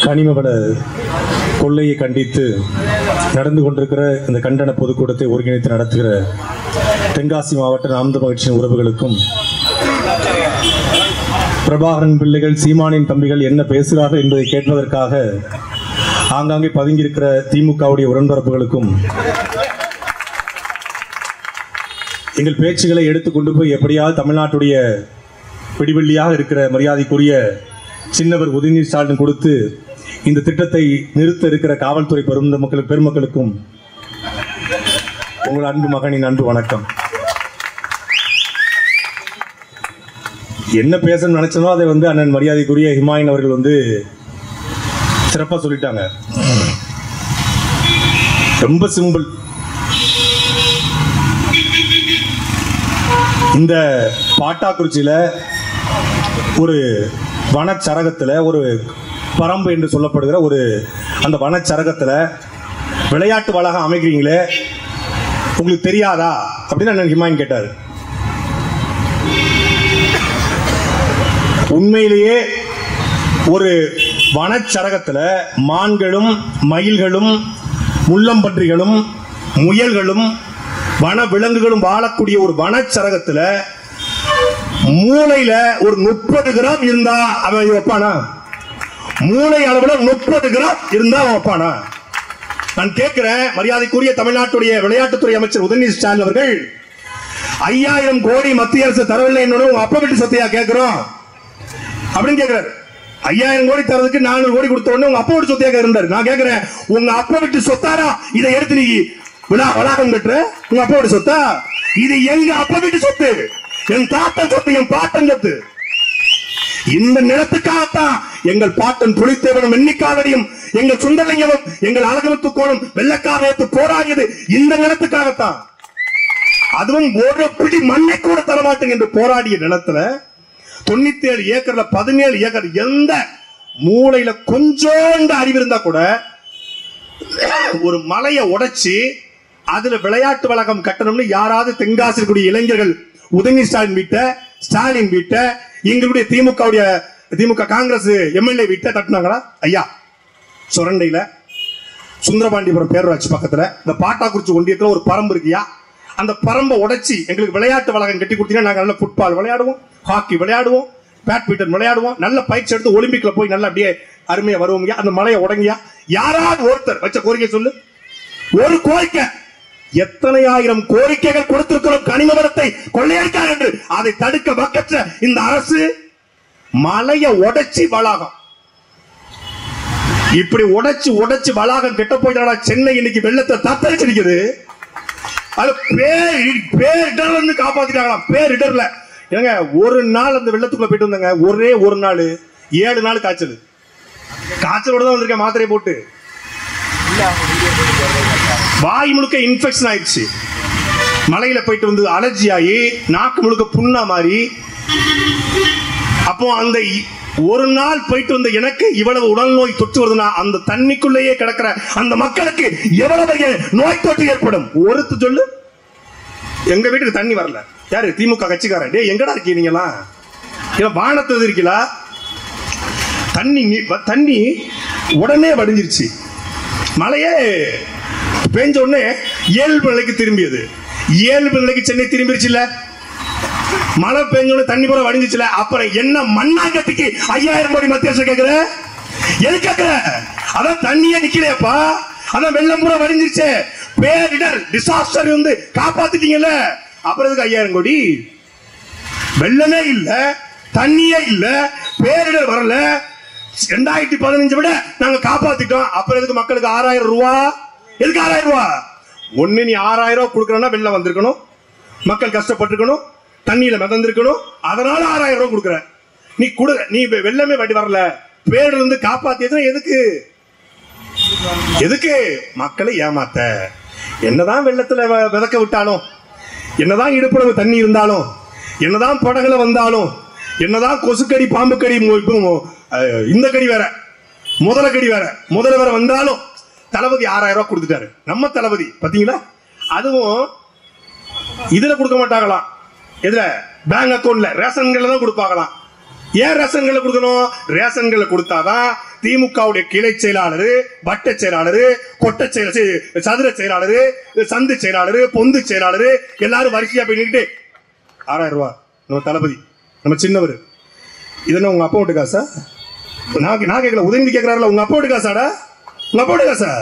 கனிமவள கொள்ளையை கண்டித்து நடந்து கொண்டிருக்கிற இந்த கண்டன பொதுக்கூட்டத்தை ஒருங்கிணைத்து நடத்துகிற தென்காசி மாவட்ட நாம் தமிழர் கட்சியின் உறவுகளுக்கும், பிரபாகரன் பிள்ளைகள் சீமானின் தம்பிகள் என்ன பேசுகிறார்கள் என்பதை கேட்பதற்காக ஆங்காங்கே பதுங்கியிருக்கிற திமுகவுடைய உடன்பரப்புகளுக்கும், எங்கள் பேச்சுகளை எடுத்துக்கொண்டு போய் எப்படியாவது தமிழ்நாட்டுடைய பிடிவெள்ளியாக இருக்கிற மரியாதைக்குரிய சின்னவர் உதயநிதி ஸ்டாலின் கொடுத்து இந்த திட்டத்தை நிறுத்த இருக்கிற காவல்துறை பெருமக்களுக்கும் உங்கள் அன்பு மகனின் அன்பு வணக்கம். என்ன பேசணும்னு நினைச்சனோ அதை அண்ணன் மரியாதைக்குரிய ஹிமாயின் அவர்கள் சிறப்பாக சொல்லிட்டாங்க. ரொம்ப சிம்பிள். இந்த பாட்டாக்குறிச்சியில ஒரு வனச்சரகத்தில், ஒரு பரம்பு என்று சொல்லப்படுகிற அந்த வனச்சரகத்தில் விளையாட்டு வளாகம் அமைக்கிறீங்களே, உங்களுக்கு தெரியாதா அப்படின்னு அண்ணன் ஹிமாயின் கேட்டார். உண்மையிலேயே ஒரு வனச்சரகத்தில் மான்களும் மயில்களும் முள்ளம்பன்றிகளும் முயல்களும் வன விலங்குகளும் வாழக்கூடிய ஒரு வனச்சரகத்தில் மூளையில ஒரு 30 கிராம் இருந்தா அவன் வைப்பானா? மூளை அளவுல 30 கிராம் இருந்தா அவன் வைப்பானா? நான் கேட்கிறேன், மரியாதைக்குரிய தமிழ்நாட்டுடைய விளையாட்டுத்துறை அமைச்சர் உதயநிதி ஸ்டாலின் அவர்கள் 5000 கோடி மத்திய அரசு தரவில்லை என்னோட உங்க அப்பா வீட்டு சொத்தையா கேட்கிறோம் அப்படின்னு கேட்கிறாரு. 5000 கோடி தரதுக்கு 400 கோடி கொடுத்த உடனே உங்க அப்பா வீட்டு சொத்தையா இருந்தாரு. நான் கேட்கிறேன், உங்க அப்பா வீட்டு சொத்தாரா இதை எடுத்து நீ வளாகம் கட்டுற? உங்க அப்பா வீட்டு சொத்தா? இது எங்க அப்பா வீட்டு சொத்து, என் தாத்தன் சொத்து, என் பாட்டன் சொத்து. இந்த நிலத்துக்காகத்தான் எங்கள் பாட்டன் புலித்தேவனும் எண்ணிக்காலடியும் எங்கள் சுந்தரலிங்கமும் எங்கள் அழகமுத்துக்கோணும் வெள்ளக்காரத்து போராடியது இந்த நிலத்துக்காகத்தான். அதுவும் ஒரு பிடி மண்ணை கூட தரமாட்டேங்க என்று போராடிய நிலத்துல 97 ஏக்கர்ல 17 ஏக்கர் எந்த மூளையில கொஞ்சோண்டு அறிவு இருந்தா கூட ஒரு மலையை உடைச்சு அதுல விளையாட்டு வளாகம் கட்டணும்னு யாராவது தென்காசியில் கூடிய இளைஞர்கள் உதயநிதி ஸ்டாலின் வீட்டை எங்களுடைய திமுக காங்கிரஸ் எம்எல்ஏ வீட்டை கட்டினாங்களா? ஐயா, சுரண்டையில சுந்தரபாண்டிபுரம் பேரூராட்சி பக்கத்துல இந்த பாட்டாக்குறிச்சி ஒன்றியத்துல ஒரு பரம்பு இருக்கியா, அந்த பரம்பை உடைச்சி எங்களுக்கு விளையாட்டு வளாகம் கட்டி கொடுத்தீங்கன்னா நாங்க நல்ல ஃபுட்பால் விளையாடுவோம், ஹாக்கி விளையாடுவோம், பேட்மிண்டன் விளையாடுவோம், நல்ல பயிற்சி எடுத்து ஒலிம்பிக்ல போய் நல்லா அப்படியே அருமையா வருவோம். அந்த மலையை உடங்கியா யாராவது ஒருத்தர் வச்ச கோரிக்கை சொல்லு. ஒரு கோரிக்கை. எத்தனை ஆயிரம் கோரிக்கைகள் கொடுத்திருக்கிறோம் கனிமவளத்தை கொள்ளையடிக்கார் என்று. அதை தடுக்க வக்கற்ற இந்த அரசு மலையை உடைச்சி வளாகம், இப்படி உடைச்சு வளாகம் கெட்ட போயிட்டாடா. சென்னை இன்னைக்கு வெள்ளத்தை தத்தரிச்சிருக்குது. அது பேரிடர் வந்து காப்பாத்திட்டாங்களாம். பேரிடர்ல ஏங்க ஒரு நாள் அந்த வெள்ளத்துக்குள்ள போயிட்டு வந்தாங்க. ஒரே ஒரு நாள் 7 நாள் காய்ச்சலோட தான் வந்திருக்கேன். மாத்திரை போட்டு வாய் முழுக்க இன்ஃபெக்ஷன் ஆயிடுச்சு. மலையில போயிட்டு வந்து அலர்ஜி ஆகி நாக்கு முழுக்க புண்ணா மாறி, அப்போ அந்த ஒரு நாள் போயிட்டு வந்த எனக்கு இவ்வளவு உடல் நோய் தொற்று வருதுன்னா அந்த தண்ணிக்குள்ளேயே கிடக்கிற அந்த மக்களுக்கு எவ்வளவு நோய் தொற்று ஏற்படும்? ஒருத்து சொல்லு. எங்க வீட்டுக்கு தண்ணி வரல. யாரு? திமுக கட்சிக்காரன். டே எங்கடா இருக்கீங்க நீங்களாம்? வானத்தது இருக்கீங்களா? தண்ணி உடனே வடிஞ்சிருச்சு. மழையே பெஞ்ச உடனே இயல்பு நிலைக்கு திரும்பியது. இயல்பு நிலைக்கு சென்னை திரும்பிருச்சு இல்ல? மழை பெஞ்சோட தண்ணி பூரா வடிஞ்சிச்சுல. அப்புறம் என்ன மண்ணாங்கட்டிக்கு 5000 கோடி மத்திய அரசு கேக்குற? எது கேக்குற? அதான் தண்ணியே நிக்கலையப்பா, அதான் வெள்ளம் பூரா வடிஞ்சிருச்சு. பேரிடர் டிசாஸ்டர் காப்பாத்திட்டீங்கல்ல, அப்புறம் எதுக்கு 5000 கோடி? வெள்ளமே இல்ல, தண்ணியே இல்ல, பேரிடர் வரல. 2015 விட நாங்க காப்பாத்திட்டோம். அப்புறம் எதுக்கு மக்களுக்கு 6000 ரூபா? எதுக்கு 6000 ரூபா? ஒண்ணு நீ 6000 ரூபா கொடுக்கறனா வெள்ளம் வந்திருக்கணும், மக்கள் கஷ்டப்பட்டிருக்கணும், தண்ணியில மிதந்திருக்கணும், அதனால 6000 ரூபா கொடுக்குற. நீ வெள்ளமே வட்டி வரல, பேரிடர் இருந்து காப்பாத்தியதுன்னா எதுக்கு? மக்களை ஏமாத்த. என்னதான் வெள்ளத்துல விதக்க விட்டாலும், என்னதான் இடுப்புளவு தண்ணி இருந்தாலும், என்னதான் படகுல வந்தாலும், என்னதான் கொசுக்கடி பாம்பு கடி இந்த கடி வேற முதல கடி வேற வந்தாலும் தளபதி 6000 ரூபாய் கொடுத்துட்டாரு. நம்ம தளபதி பாத்தீங்களா? அதுவும் இதுல கொடுக்க மாட்டாங்களாம். எதுல? பேங்க் அக்கௌண்ட்ல ரேஷன்ல தான் கொடுப்பாங்களாம். ஏன் ரேஷன்களை கொடுக்கணும்? ரேஷன்களை கொடுத்தாதான் திமுகவுடைய கிளை செயலாளர், வட்ட செயலாளர், கொட்ட செயலாளர், சதுர செயலாளர், சந்து செயலாளர், பொந்து செயலாளர் எல்லாரும் வரிசையா போய் நின்றுட்டு 6000 ரூபாய் நம்ம தளபதி, நம்ம சின்னவர், இதென்ன உங்க அப்பா வீட்டு காசா? நான் கேட்கல, உதயநிதி கேட்கிறாருல, உங்க அப்பா வீட்டு காசாடா? உங்க அப்பா வீட்டு காசா?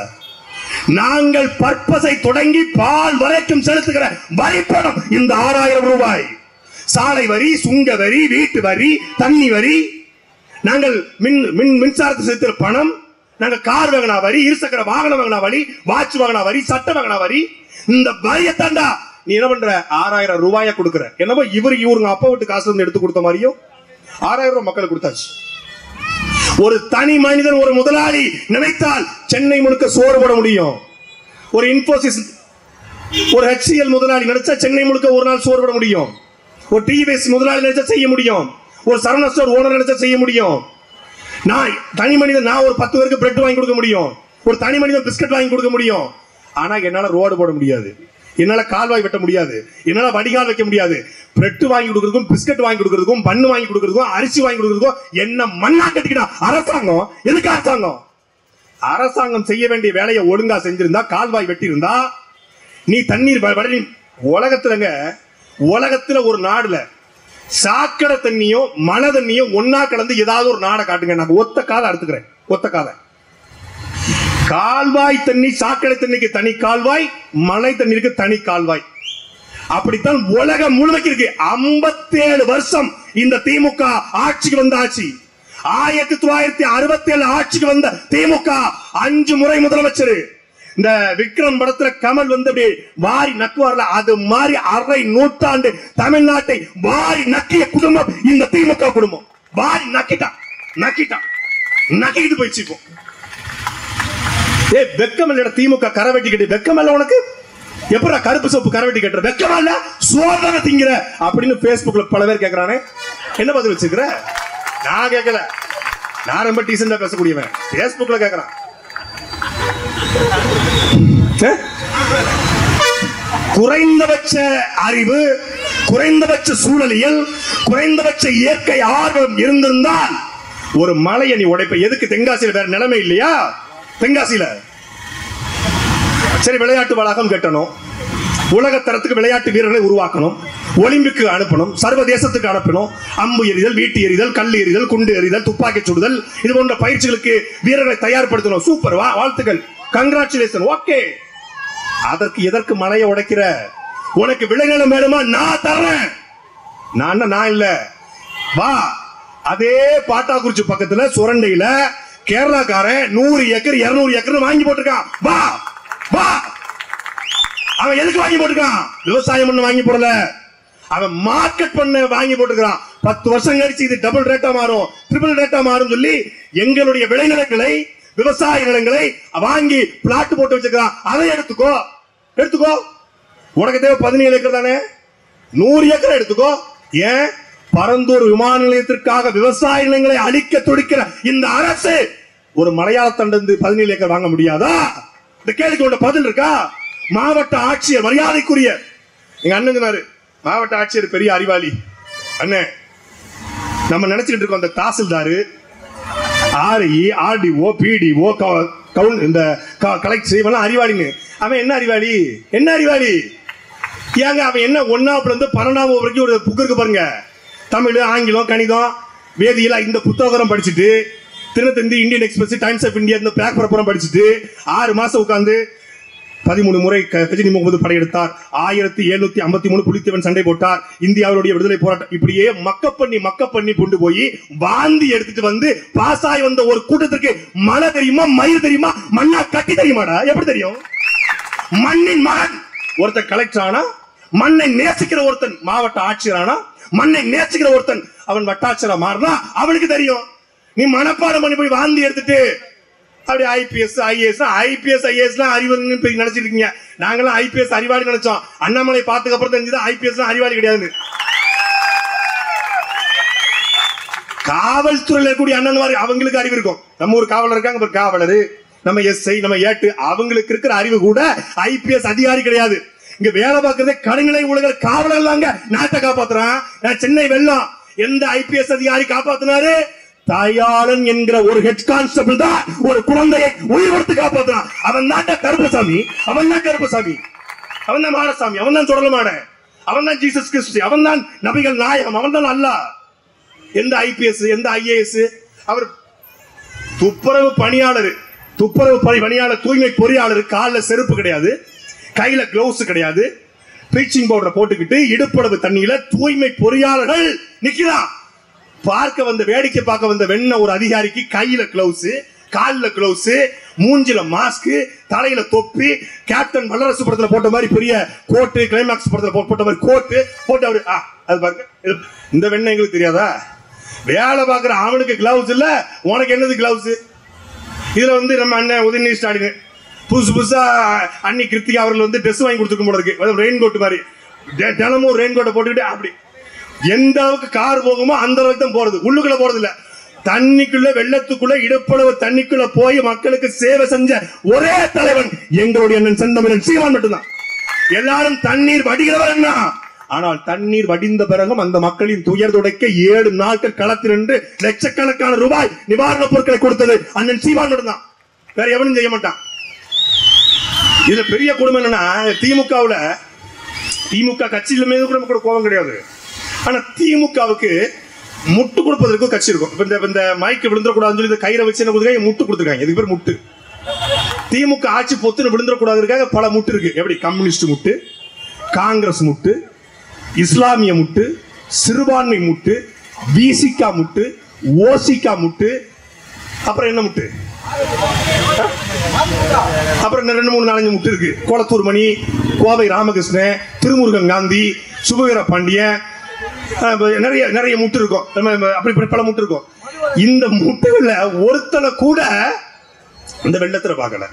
நாங்கள் பற்பசை தொடங்கி பால் வரைக்கும் செலுத்துகிற வரிப்பணம் இந்த 6000 ரூபாய். சாலை வரி, சுங்க வரி, வீட்டு வரி, தண்ணி வரி, நாங்கள் மின்சாரத்தை செலுத்துகிற பணம், நாங்கள் கார் வாங்கினா வரி, இருசக்கர வாகனம் வாங்கினா வரி, வாட்ச் வாங்கினா வரி, சட்டை வாங்கினா வரி, இந்த வரியை தாண்டா நீ என்ன பண்ற? 6000 ரூபாயை கொடுக்குற. என்னமோ இவருங்க அப்பா வீட்டு காசுல இருந்து எடுத்து கொடுத்த மாதிரியும் 6000 ரூபாய் மக்களுக்கு கொடுத்தாச்சு. ஒரு தனி மனிதன், ஒரு முதலாளி நினைத்தால் சென்னை முழுக்க சோறு போட முடியும். ஒரு இன்போசிஸ், ஒரு HCL முதலாளி நினைச்சா சென்னை முழுக்க ஒரு நாள் சோறு போட முடியும். ஒரு டிவிஎஸ் முதலாளி நினைச்சா செய்ய முடியும். ஒரு சரவணா ஸ்டோர் ஓனர் நினைச்சா செய்ய முடியும். நான் தனி மனிதன், நான் ஒரு 10 பேருக்கு பிரெட் வாங்கி கொடுக்க முடியும். ஒரு தனி மனிதன் பிஸ்கட் வாங்கி கொடுக்க முடியும். ஆனா என்னால ரோடு போட முடியாது, என்னால கால்வாய் வெட்ட முடியாது, என்னால வடிகால் வைக்க முடியாது. பிரெட் வாங்கி கொடுக்கறதுக்கும், பிஸ்கட் வாங்கி கொடுக்கறதுக்கும், பண்ணு வாங்கி கொடுக்கறதுக்கும், அரிசி வாங்கி கொடுக்கறதுக்கும் என்ன மண்ணா கட்டிக்கிட்டா அரசாங்கம்? எதுக்கு அரசாங்கம்? அரசாங்கம் செய்ய வேண்டிய வேலையை ஒழுங்கா செஞ்சிருந்தா, கால்வாய் வெட்டி இருந்தா, நீ தண்ணீர் உலகத்துல ஒரு நாடுல சாக்கடை தண்ணியும் மழை தண்ணியும் ஒன்னா கலந்து ஏதாவது ஒரு நாடை காட்டுங்க, நான் ஒத்த காலை எடுத்துக்கிறேன். ஒத்த காலை. கால்வாய் தண்ணி, சாக்கடை தண்ணிக்கு தனி கால்வாய், மழை தண்ணீருக்கு தனி கால்வாய். அப்படித்தான் உலகம் முழுமைக்கு இருக்கு. 57 வருஷம் இந்த திமுக ஆட்சிக்கு வந்த ஆட்சி. 1967 ஆட்சிக்கு வந்த திமுக 5 முறை முதலமைச்சர். இந்த விக்ரம் படத்துல கமல் வந்து அப்படியே வாரி நக்குவார்ல, அது மாதிரி அரை நூற்றாண்டு தமிழ்நாட்டை வாரி நக்கிய குடும்பம் இந்த திமுக குடும்பம். வாரி நக்கிட்டு போயிடுச்சு. இப்போ வெக்கமல்ல திமுக கரவெட்டி கட்டி, வெக்கமல்ல உனக்கு? எப்படா கருப்பு சோப்பு கரவெட்டி கட்டுற? வெக்கமல்ல, சோதனை திங்கிற அப்படின்னு பேஸ்புக்ல பல பேர் கேட்கறானே, என்ன பதில் வச்சுக்கிற? நான் கேட்கல, நான் ரொம்ப டீசெண்டா பேசக்கூடியவன். பேஸ்புக்ல கேட்கறான். குறைந்தபட்ச அறிவு, குறைந்தபட்ச சூழலியல், குறைந்தபட்ச இயற்கை ஆர்வம் இருந்திருந்தால் ஒரு மலையை நீ உடைப்ப. எதுக்கு? தென்காசியில வேற நிலைமை இல்லையா? தென்காசியில சரி விளையாட்டு வளாகம் கட்டணும், உலக தரத்துக்கு விளையாட்டு வீரர்களை உருவாக்கணும், ஒலிம்பிக்கு அனுப்பணும், சர்வதேசத்துக்கு அனுப்பணும், அம்பு எறிதல், வீட்டு எறிதல், கல் எறிதல், குண்டு எறிதல், துப்பாக்கி சுடுதல், இது போன்ற பயிற்சிகளுக்கு வீரர்களை தயார்படுத்தணும். சூப்பர், வாழ்த்துக்கள், கங்க்ராச்சுலேஷன், ஓகே. அதற்கு எதற்கு மலையை உடைக்கிற? உனக்கு விளைநிலம் வேணுமா? நான் தர்றேன். நான் இல்ல, வா. அதே பாட்டாக்குறிச்சி பக்கத்துல சுரண்டையில கேரளாக்காரன் 100 ஏக்கர் 200 ஏக்கர் வாங்கி போட்டிருக்கான். வா வா. அவன் எதுக்கு வாங்கி போட்டுக்கான்? விவசாயம் பண்ண வாங்கி போடல, அவன் மார்க்கெட் பண்ண வாங்கி போட்டுக்கிறான். 10 வருஷம் கழிச்சு இது டபுள் ரேட்டா மாறும், ட்ரிபிள் ரேட்டா மாறும் சொல்லி எங்களுடைய விளைநிலங்களை, விவசாய நிலங்களை வாங்கி பிளாட் போட்டு வச்சிருக்கான். அதை எடுத்துக்கோ. உனக்கு தேவை 17 ஏக்கர் தானே, 100 ஏக்கர் எடுத்துக்கோ. ஏன்? பரந்தூர் விமான நிலையத்திற்காக விவசாய நிலங்களை அழிக்க துடிக்கிற இந்த அரசு ஒரு மலையாள தண்டு 17 ஏக்கர் வாங்க முடியாதா? இந்த கேள்விக்கு உண்ட பதில் இருக்கா? மாவட்ட ஆட்சியர், மரியாதைக்குரிய எங்க அண்ணன் சொன்னாரு, மாவட்ட ஆட்சியர் பெரிய அறிவாளி. அண்ணன், நம்ம நினைச்சுக்கிட்டு இருக்கோம் அந்த தாசில்தாரு, ஆர்இ, ஆர்டிஓ, பிடிஓ, இந்த கலெக்டர் இவெல்லாம் அறிவாளின்னு. அவன் என்ன அறிவாளி? ஏங்க அவன் என்ன 1ஆம் இருந்து 12ஆம் வரைக்கும் ஒரு புக் இருக்கு பாருங்க, தமிழ், ஆங்கிலம், கணிதம், வேதியியல், இந்த புத்தகம் படிச்சுட்டு, Dinathanthi, Indian Express, Times of India, இந்த பேப்பர் படிச்சுட்டு 6 மாசம் உட்கார்ந்து 13 முறை கஜினி முகமது படையெடுத்தார், 1753 புலித்தேவன் சண்டை போட்டார், இந்தியாவுடைய விடுதலை போராட்டம், இப்படியே மக்க பண்ணி கொண்டு போய் வாந்தி எடுத்துட்டு வந்து பாஸ் ஆகி வந்த ஒரு கூட்டத்திற்கு மழை தெரியுமா, மயிர் தெரியுமா, மண்ணா கட்டி தெரியுமாடா? எப்படி தெரியும்? மண்ணின் மகன் ஒருத்தன் கலெக்டர் ஆனா, மண்ணை நேசிக்கிற ஒருத்தன் மாவட்ட ஆட்சியர் ஆனா, மண்ணை நேசிக்கிற ஒருத்தன் அவன் வட்டாட்சியரா மாறினா அவனுக்கு தெரியும். நீ மனப்பாடம் பண்ணி போய் வாந்தி எடுத்துட்டு அப்படி ஐபிஎஸ் ஐஏஎஸ் அறிவாளி நினைச்சிட்டு இருக்கீங்க. நாங்களாம் ஐபிஎஸ் அறிவாளி நினைச்சோம். அண்ணாமலை பார்த்ததுக்கு அப்புறம் தெரிஞ்சது ஐபிஎஸ் அறிவாளி கிடையாது. காவல்துறையில் இருக்கக்கூடிய அண்ணன் அவங்களுக்கு அறிவு இருக்கும். நம்ம ஒரு காவலர் இருக்காங்க, ஒரு காவலர், நம்ம எஸ்ஐ, நம்ம ஏட்டு, அவங்களுக்கு இருக்கிற அறிவு கூட ஐபிஎஸ் அதிகாரி கிடையாது. இங்க வேலை பார்க்கறதே கடுநிலை ஊழியர்கள், காவலர்கள் தாங்க நாட்டை காப்பாத்துறான். சென்னை வெள்ளம், எந்த ஐபிஎஸ் அதிகாரி காப்பாத்தினாரு? தாயாளன் என்கிற ஒரு ஹெட் கான்ஸ்டபிள் தான் ஒரு குழந்தையை உயிர் கொடுத்து காப்பாத்தினான். அவன் தான் கருப்பசாமி, அவன் தான் கருப்பசாமி, அவன் தான் மாடசாமி, அவன் தான் சுடலமாட, அவன் தான் ஜீசஸ் கிறிஸ்து, அவன் தான் நபிகள் நாயகம், அவன் தான் அல்லாஹ். எந்த ஐபிஎஸ், எந்த ஐஏஎஸ்? அவர் துப்புரவு பணியாளர், தூய்மை பொறியாளர். காலில் செருப்பு கிடையாது, கையில கிளவுஸ் கிடையாது, ப்ளீச்சிங் பவுடரை போட்டுக்கிட்டு இடுப்பளவு தண்ணியில தூய்மை பொறியாளர்கள் நிக்கிறான். பார்க்க வந்த, வேடிக்கை பார்க்க வந்த வெண்ண ஒரு அதிகாரிக்கு கையில கிளவுஸ், காலில் கிளவுஸ், மூஞ்சில மாஸ்க், தலையில தொப்பி, கேப்டன் வல்லரசு படத்துல போட்ட மாதிரி பெரிய கோட்டு, கிளைமாக்ஸ் படத்துல போட்ட மாதிரி கோட்டு போட்டு அவரு அது பாருங்க. இந்த வெண்ண எங்களுக்கு தெரியாதா? வேலை பார்க்குற அவனுக்கு கிளவுஸ் இல்ல, உனக்கு என்னது கிளவுஸ்? இதுல நம்ம அண்ணன் உதயநிதி ஸ்டாலின் புதுசு புதுசா அண்ணி கிருத்திகா அவர்கள் ட்ரெஸ் வாங்கி கொடுத்துருக்க போல இருக்கு, ரெயின் கோட் மாதிரி. தினமும் ரெயின் கோட்டை போட்டுக்கிட்டு அப்படி எந்த அளவுக்கு கார் போகுமோ அந்த அளவுக்கு தான் போறது, உள்ளுக்குள்ள போறது இல்ல. தண்ணிக்குள்ள, வெள்ளத்துக்குள்ள, இடுப்பளவு தண்ணிக்குள்ள போய் மக்களுக்கு சேவை செஞ்ச ஒரே தலைவன் எங்களுடைய அண்ணன் செந்தமிழன் சீமான் மட்டும்தான். எல்லாரும் தண்ணீர் வடிகிறவர் என்ன, ஆனால் தண்ணீர் வடிந்த பிறகும் அந்த மக்களின் துயர் துடைக்க 7 நாட்கள் களத்தில் நின்று லட்சக்கணக்கான ரூபாய் நிவாரணப் பொருட்களை கொடுத்தது அண்ணன் சீமான் மட்டும்தான். வேற எவனும் செய்ய மாட்டான். இதுல பெரிய குடும்பம் என்னன்னா, திமுக கட்சியில மீது கூட நமக்கு கோபம் கிடையாது. ஆனா திமுகவுக்கு முட்டு கொடுப்பதற்கு கட்சி இருக்கும். இந்த மைக்கு விழுந்துடக்கூடாதுன்னு சொல்லி கயிறை வச்சு என்ன கொடுத்துருக்காங்க, முட்டு கொடுத்துருக்காங்க. இதுக்கு பேர் முட்டு. திமுக ஆட்சி பொத்துன்னு விழுந்துடக்கூடாதுக்காக பல முட்டு இருக்கு. எப்படி? கம்யூனிஸ்ட் முட்டு, காங்கிரஸ் முட்டு, இஸ்லாமிய முட்டு, சிறுபான்மை முட்டு, விசிகா முட்டு, ஓசிகா முட்டு, அப்புறம் என்ன முட்டு, அப்புறம் 2, 3, 4 முட்டு இருக்கு. கோலத்தூர் மணி, கோவை ராமகிருஷ்ணன், திருமுருகன் காந்தி, சுபவீர பாண்டியன், நிறைய முட்டு இருக்கும். அப்படி பல முட்டு இருக்கும். இந்த முட்டுகள்ல ஒருத்தனை கூட இந்த வெள்ளத்துல பார்க்கல.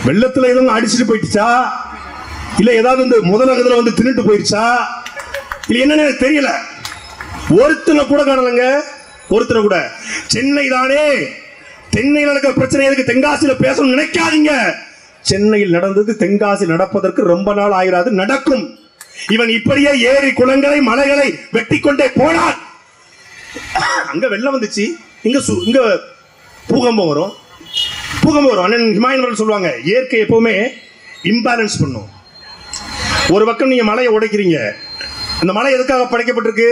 வெள்ளத்துல எதுவும் அடிச்சுட்டு போயிடுச்சா, இல்ல ஏதாவது முதலகத்துல தின்னுட்டு போயிருச்சா, இல்ல என்னன்னு தெரியல. ஒருத்தனை கூட காணலங்க, ஒருத்தனை கூட. சென்னை தானே, தென்னையில் நடக்கிற பிரச்சனை எதுக்கு தென்காசியில பேசணும் நினைக்காதீங்க. சென்னையில் நடந்தது தென்காசி நடப்பதற்கு ரொம்ப நாள் ஆயிராது, நடக்கும். இவன் இப்படியே ஏரி குளங்களை மலைகளை வெட்டி கொண்டே போனான். அங்க வெள்ளம் வந்துச்சு, இங்க பூகம்பம் வரும். அண்ணன் ஹிமாயன் சொல்லுவாங்க, இயற்கை எப்பவுமே இம்பேலன்ஸ் பண்ணும். ஒரு பக்கம் நீங்க மலையை உடைக்கிறீங்க, அந்த மலை எதுக்காக படைக்கப்பட்டிருக்கு?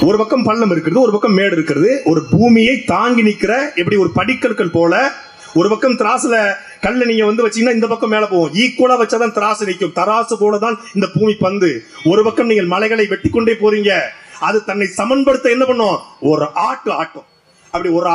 ஒரு பக்கம் பள்ளம் இருக்கிறது, ஒரு பக்கம் மேடு இருக்கிறது. ஒரு பூமியை தாங்கி நிற்கிற எப்படி ஒரு படிக்கற்கள் போல, ஒரு பக்கம் திராசுல கல்ல நீங்க வச்சீங்கன்னா இந்த பக்கம் மேல போகும். ஈக்குவலா வச்சாதான் திராசு நிற்கும். தராசு போலதான் இந்த பூமி பந்து. ஒரு பக்கம் நீங்கள் மலைகளை வெட்டி கொண்டே போறீங்க, அது தன்னை சமன்படுத்த என்ன பண்ணும்? ஒரு ஆட்டும். அப்படி ஒரு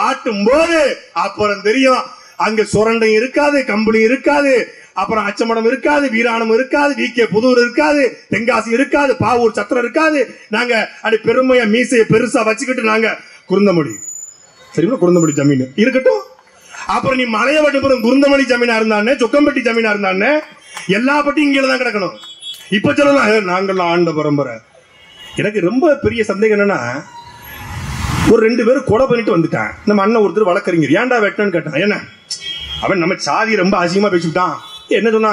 ஆட்டும் போது அப்புறம் தெரியும், அங்க சுரண்டை இருக்காது, கம்பளி இருக்காது, அப்புறம் அச்சமடம் இருக்காது, வீராணம் இருக்காது, விகே புதூர் இருக்காது, தென்காசி இருக்காது, பாவூர் சத்திரம் இருக்காது. நாங்க அப்படி பெருமையா மீசையை பெருசா வச்சுக்கிட்டு நாங்க குருந்தமொழி, சரிங்களா, குருந்தமொழி ஜமீன் இருக்கட்டும். அப்புறம் நீ மலைய வட்டப்புறம் குருந்தமொழி ஜமீனா இருந்தானே, சொக்கம்பட்டி ஜமீனா இருந்தானே, எல்லா பட்டியும் இங்கே தான் கிடக்கணும். இப்ப சொல்லலாம் நாங்கள் ஆண்ட பரம்பரை. எனக்கு ரொம்ப பெரிய சந்தேகம் என்னன்னா, ஒரு 2 பேரும் கொலை பண்ணிட்டு வந்துட்டான். நம்ம அண்ணன் ஒருத்தர் வழக்கறிஞர், ஏன்டா வெட்டன்னு கேட்டான். என்ன அவன் நம்ம சாதி ரொம்ப அசிங்கமா பேசிவிட்டான். என்ன சொன்னா,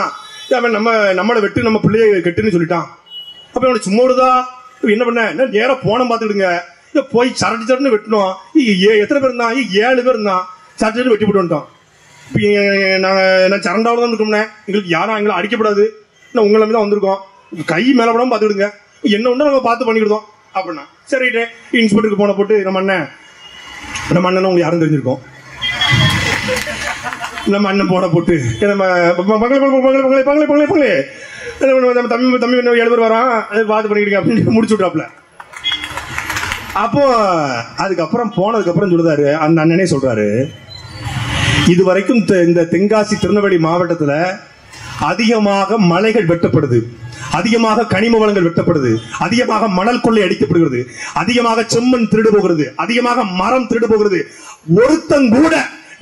அவன் நம்மளை வெட்டு, நம்ம பிள்ளைய கெட்டுன்னு சொல்லிட்டான். அப்ப அவனை சும்மா விடுதா? என்ன பண்ண, நேரம் போன பார்த்துக்கிடுங்க, போய் சரட்டு வெட்டணும். எத்தனை பேர் இருந்தான்? 7 பேர் இருந்தான். சரட்டு வெட்டி போட்டு வந்துட்டோம். நான் சரண்டாவில் தான் இருக்கோம்னே, எங்களுக்கு யாரும் எங்களை அடிக்கப்படாது, நான் உங்களை தான் வந்திருக்கோம், கை மேலே விடாம பார்த்துக்கிடுங்க, என்ன ஒன்று நம்ம பார்த்து பண்ணிக்கிடுதோம் அப்படின்னா. சரிட்டு இன்ஸ்பெக்டருக்கு போன போட்டு நம்ம அண்ணன் உங்களுக்கு யாரும் தெரிஞ்சிருக்கோம். நம்ம அண்ணன் போன போட்டு நம்ம தம்பி 7 பேர் வரான், பார்த்து பண்ணிக்கிடுங்க அப்படின்னு முடிச்சு விட்றாப்புல. அப்போ அதுக்கப்புறம் போனதுக்கப்புறம் சொல்லுதாரு, அந்த அண்ணனே சொல்றாரு, இதுவரைக்கும் இந்த தென்காசி திருநெல்வேலி மாவட்டத்தில் அதிகமாக மலைகள் வெட்டப்படுது, அதிகமாக கனிம வளங்கள் வெட்டப்படுது, அதிகமாக மணல் கொள்ளை அடிக்கப்படுகிறது, அதிகமாக செம்மண் திருடு போகிறது, அதிகமாக மரம் திருடு போகிறது. ஒருத்தன் கூட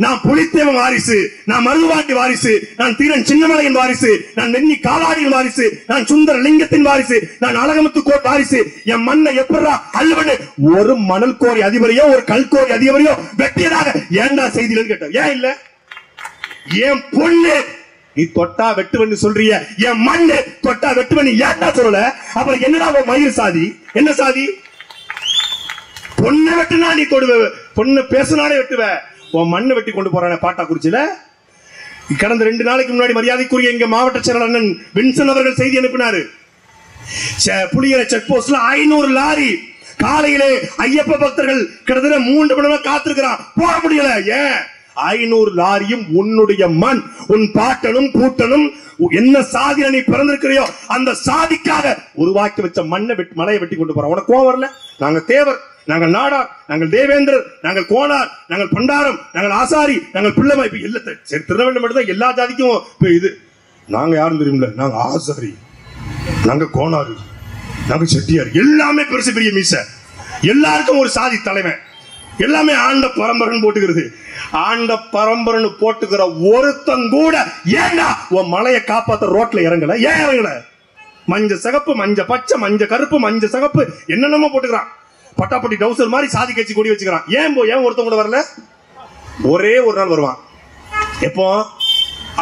நான் புலித்தேவன் வாரிசு, நான் மருதுவாண்டி வாரிசு, நான் தீரன் சின்னமலையின் வாரிசு, நான் நென்னி காலாடியின் வாரிசு, நான் சுந்தர லிங்கத்தின் வாரிசு, நான் அழகமுத்து கோட் வாரிசு, என் மண்ணை எப்படா அள்ளுவன்னு ஒரு மணல் கோரி அதிபரையோ ஒரு கல்கோரி அதிபரையோ வெட்டியதாக ஏண்டா செய்திகள் கேட்டார். ஏன் இல்ல? என் பொண்ணு நீ தொட்டா வெட்டுவன்னு சொல்றிய, என் மண்ணு தொட்டா வெட்டுவன்னு ஏன்டா சொல்லல? அப்புறம் என்னடா மயிர் சாதி? என்ன சாதி? பொண்ணை வெட்டினா நீ தொடுவ, பொண்ணு பேசினாலே வெட்டுவ. உன் மண்ணை வெட்டி கொண்டு போறானே பாட்டாக்குறிச்சியில. கடந்த 2 நாளைக்கு முன்னாடி மரியாதைக்குரிய எங்க மாவட்ட செயலர் அண்ணன் வின்சன் அவர்கள் செய்தி அனுப்பினாரு. புளியரை செக் போஸ்ட்ல 500 லாரி காலையிலே ஐயப்ப பக்தர்கள் கிட்டத்தட்ட 3 மணி நேரம் காத்திருக்கிறான், போக முடியல. ஏன்? 500 லாரியும் உன்னுடைய மண், உன் பாட்டனும் கூட்டனும் என்ன சாதியில நீ பிறந்திருக்கிறியோ அந்த சாதிக்காக உருவாக்கி வச்ச மலையை வெட்டி கொண்டு போறோம். உனக்கு கோவம் வரல? நாங்க தேவர், நாங்கள் நாடார், நாங்கள் தேவேந்திரர், நாங்கள் கோனார், நாங்கள் பண்டாரம், நாங்கள் ஆசாரி, நாங்கள் பிள்ளைமா. இப்ப இல்ல திருநெல்வேலி மட்டும் தான் எல்லா ஜாதிக்கும் இப்ப இது. நாங்க யாரும் தெரியுமில்ல, நாங்க ஆசாரி, நாங்க கோனாரு, நாங்க செட்டியார், எல்லாமே பெருசு பெரிய மீச, எல்லாருக்கும் ஒரு சாதி தலைமை, எல்லாமே ஆண்ட பரம்பரைன்னு போட்டுக்கிறது. ஆண்ட பரம்பரைன்னு போட்டுக்கிற ஒருத்தன் கூட ஏண்டா உன் மலையை காப்பாத்த ரோட்ல இறங்கல? ஏன் இறங்கல? மஞ்ச சிகப்பு, மஞ்ச பச்சை, மஞ்ச கருப்பு, மஞ்ச சிகப்பு என்னென்னமோ போட்டுக்கிறான். பட்டாப்பட்டி டவுசர் மாதிரி சாதி கட்சி கொடி வச்சுக்கிறான். ஏன் ஒருத்தன் கூட வரல? ஒரே ஒரு நாள் வருவான். எப்போ?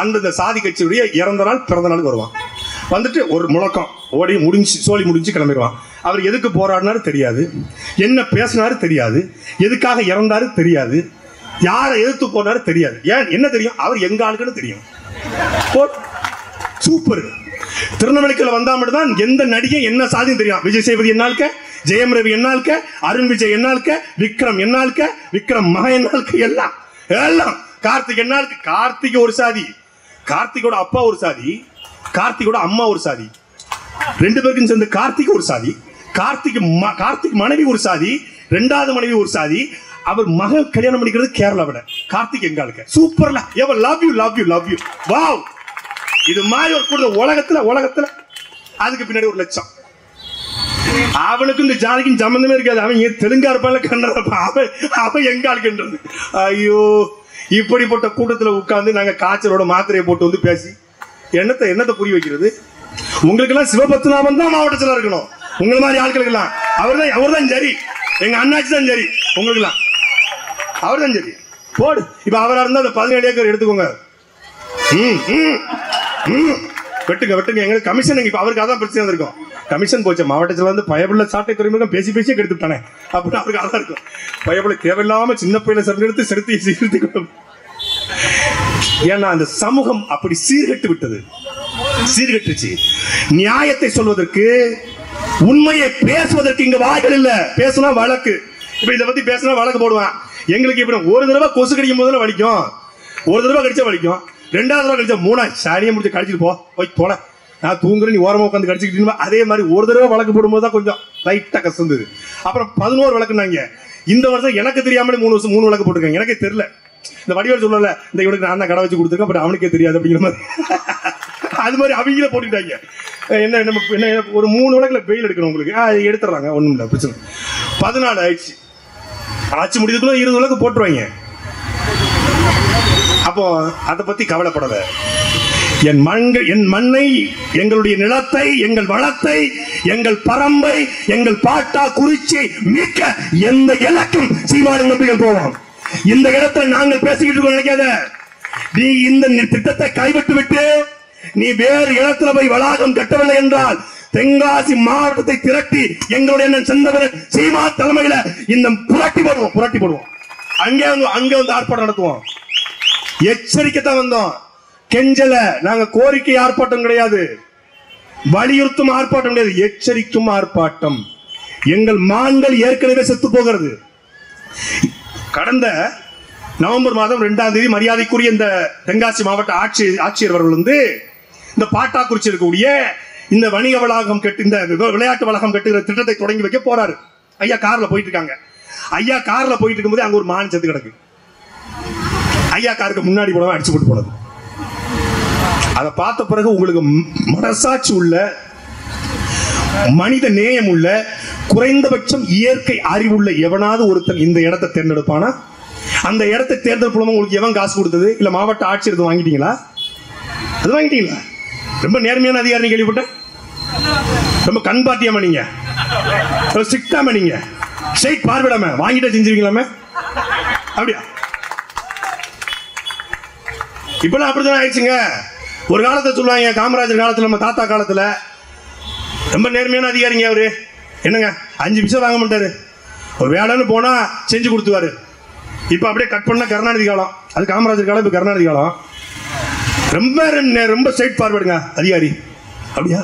அந்த சாதி கட்சியுடைய இறந்த நாள் பிறந்த நாளுக்கு வருவான். வந்துட்டு ஒரு முழக்கம் ஓடி முடிஞ்சு சோழி முடிஞ்சு கிளம்பிடுவான். அவர் எதுக்கு போராடினாரு தெரியாது, என்ன பேசினாரு தெரியாது, எதுக்காக இறந்தாரு தெரியாது, யாரை எதிர்த்து போனாரு தெரியாது. ஏன்? என்ன தெரியும்? அவர் எங்க ஆளுக்குன்னு தெரியும். சூப்பர். திருநெல்வேலிக்குள்ள வந்தா மட்டும்தான் எந்த நடிகை என்ன சாதியும் தெரியும். விஜய் சேதுபதி என்னால்க, ஜெயம் ரவி என்னால்க, அருண் விஜய் என்னால்க, விக்ரம் என்னால்க, விக்ரம் மகன் என்னால்க, எல்லாம் எல்லாம். கார்த்திக் என்னால்க, கார்த்திக் ஒரு சாதி, கார்த்திகோட அப்பா ஒரு சாதி, கார்த்திகோட அம்மா ஒரு சாதி, 2 பேருக்கும் சேர்ந்து கார்த்திக் ஒரு சாதி, கார்த்திக் மனைவி ஒரு சாதி, 2வது மனைவி ஒரு சாதி. அவர் மகன் கல்யாணம் பண்ணிக்கிறது கேரளாவில. கார்த்திக் எங்க ஆளுக்க. சூப்பர்ல. Ever love you love you love you. Wow. இது மாதிரி ஒரு கூட உலகத்துல அதுக்கு பின்னாடி 1 லட்சம். அவனுக்கு இந்த ஜாதிக்கும் சம்பந்தமே இருக்காது. அவன் தெலுங்கா இருப்பான், கன்னடா இருப்பான், அவன் எங்க ஆளுக்குன்றது. ஐயோ, இப்படிப்பட்ட கூட்டத்தில் உட்கார்ந்து நாங்க காய்ச்சலோட மாத்திரையை போட்டு வந்து பேசி என்னத்தை புரிய வைக்கிறது? உங்களுக்கு எல்லாம் சிவபத்மநாபன் தான் மாவட்ட செயலர் இருக்கணும். உங்களை மாதிரி ஆட்களுக்கு எல்லாம் அவர் தான் சரி. எங்க அண்ணாச்சி தான் சரி. உங்களுக்கு எல்லாம் அவர் தான் சரி. போடு. இப்ப அவரா இருந்தா அந்த 17 ஏக்கர் எடுத்துக்கோங்க. வெட்டுங்க. எங்களுக்கு கமிஷன் இப்ப அவருக்கு அதான் பிரச்சனை இருக்கும். கமிஷன் போச்சு. மாவட்டத்தில் வந்து பயபுள்ள சாட்டை துறைமுகம் பேசி கெடுத்துட்டானே அப்படின்னு அவருக்கு அதான் இருக்கும். பயபுள்ள தேவையில்லாம சின்ன பையில செலுத்தி. ஏன்னா அந்த சமூகம் அப்படி சீர்கட்டுச்சு. நியாயத்தை சொல்வதற்கு, உண்மையை பேசுவதற்கு இங்க வாய்கள் இல்ல. பேசினா வழக்கு. இப்ப இதை பத்தி பேசினா வழக்கு போடுவான். எங்களுக்கு இப்ப ஒரு தடவை கொசு கடிக்கும் போது வலிக்கும், ஒரு தடவை கடிச்சா வலிக்கும், 2வது தடவை கடிச்சா 3 சாரியை முடிச்சு கடிச்சிட்டு போல, நான் தூங்குறேன், நீ ஓரமா உட்காந்து கடிச்சிக்கிட்டு. அதே மாதிரி ஒரு தடவை வழக்கு போடும்போது தான் கொஞ்சம் லைட்டா கசந்தது. அப்புறம் 11 வழக்குனாங்க. இந்த வருஷம் எனக்கு தெரியாமலே 3 வழக்கு போட்டிருக்காங்க. எனக்கே தெரியல. இந்த வடிவேல் சொல்லல, இந்த இவனுக்கு நான் தான் கடை வச்சு கொடுத்துருக்கேன், பட் அவனுக்கே தெரியாது அப்படிங்கிற மாதிரி. அது மாதிரி அவங்களே போட்டுக்கிட்டாங்க. என்ன ஒரு 3 வழக்குல பெயில் எடுக்கணும் உங்களுக்கு, எடுத்துறாங்க. ஒண்ணும் இல்லை, பிரச்சனை. 14 ஆயிடுச்சு. ஆட்சி முடிவுக்குள்ள 20 வழக்கு போட்டுருவாங்க. அப்போ அதை பத்தி கவலைப்படல. என் மண்ணை, எங்களுடைய நிலத்தை, எங்கள் வளத்தை, எங்கள் பரம்பை, எங்கள் பாட்டா குறிச்சி மீட்க எந்த இலக்கும் சீமானின் நம்பிகள் போவோம். இந்த இடத்துல நாங்கள் பேசிக்கிட்டு நினைக்காத. நீ இந்த திட்டத்தை கைவிட்டு விட்டு நீ வேறு இடத்துல போய் வளாகம் கட்டவில்லை என்றால் தென்காசி மாவட்டத்தை திரட்டி எங்களுடைய செந்தவரன் சீமா தலைமையில இந்த புரட்டி போடுவோம். அங்கே வந்து ஆர்ப்பாட்டம் நடத்துவோம். எச்சரிக்கைத்தான் வந்தோம். கெஞ்சல. நாங்க கோரிக்கை ஆர்ப்பாட்டம் கிடையாது, வலியுறுத்தும் ஆர்ப்பாட்டம் கிடையாது, எச்சரிக்கும் ஆர்ப்பாட்டம். எங்கள் மான்கள் ஏற்கனவே செத்து போகிறது. கடந்த நவம்பர் மாதம் 2ஆம் தேதி மரியாதைக்குரிய இந்த தென்காசி மாவட்ட ஆட்சியர் அவர்கள் வந்து இந்த பாட்டாக்குறிச்சி இருக்கக்கூடிய இந்த வணிக வளாகம் கட்டு, இந்த விளையாட்டு வளாகம் கட்டுகிற திட்டத்தை தொடங்கி வைக்க போறாரு. ஐயா கார்ல போயிட்டு இருக்காங்க. ஐயா கார்ல போயிட்டு இருக்கும்போது அங்க ஒரு மான் செத்து கிடக்கு. ஐயா காருக்கு முன்னாடி போனவன் அடிச்சு போட்டு போனது. அதை பார்த்த பிறகு உங்களுக்கு மனசாட்சி உள்ள, மனித நேயம் உள்ள, குறைந்தபட்சம் இயற்கை அறிவுள்ள எவனாவது ஒருத்தன் இந்த இடத்தை தேர்ந்தெடுப்பானா? அந்த இடத்தை தேர்ந்தெடுப்பு உங்களுக்கு எவன் காசு கொடுத்தது? இல்ல மாவட்ட ஆட்சியர் வாங்கிட்டீங்களா? அது வாங்கிட்டீங்களா? ரொம்ப நேர்மையான அதிகாரி கேள்விப்பட்டேன். ரொம்ப கண்பாட்டியாம நீங்க, ஸ்ட்ரிக்டாம நீங்க, ஸ்ட்ரைட் பார்வையிடாம வாங்கிட்டா செஞ்சிருக்கீங்களாமே? அப்படியா? இப்பெல்லாம் அப்படிதான் ஆயிடுச்சுங்க. ஒரு காலத்தை சொல்லுவாங்க, காமராஜர் காலத்துல, நம்ம தாத்தா காலத்துல ரொம்ப நேர்மையான அதிகாரிங்க அவரு. என்னங்க 5 பைசா வாங்க மாட்டாரு. ஒரு வேலைன்னு போனா செஞ்சு கொடுத்துவாரு. இப்ப அப்படியே கட் பண்ண கருணாநிதி காலம், அது காமராஜர் காலம், இப்ப கருணாநிதி காலம். ரொம்ப ரொம்ப ஸ்ட்ரைட் ஃபார்வர்டுங்க அதிகாரி. அப்படியா?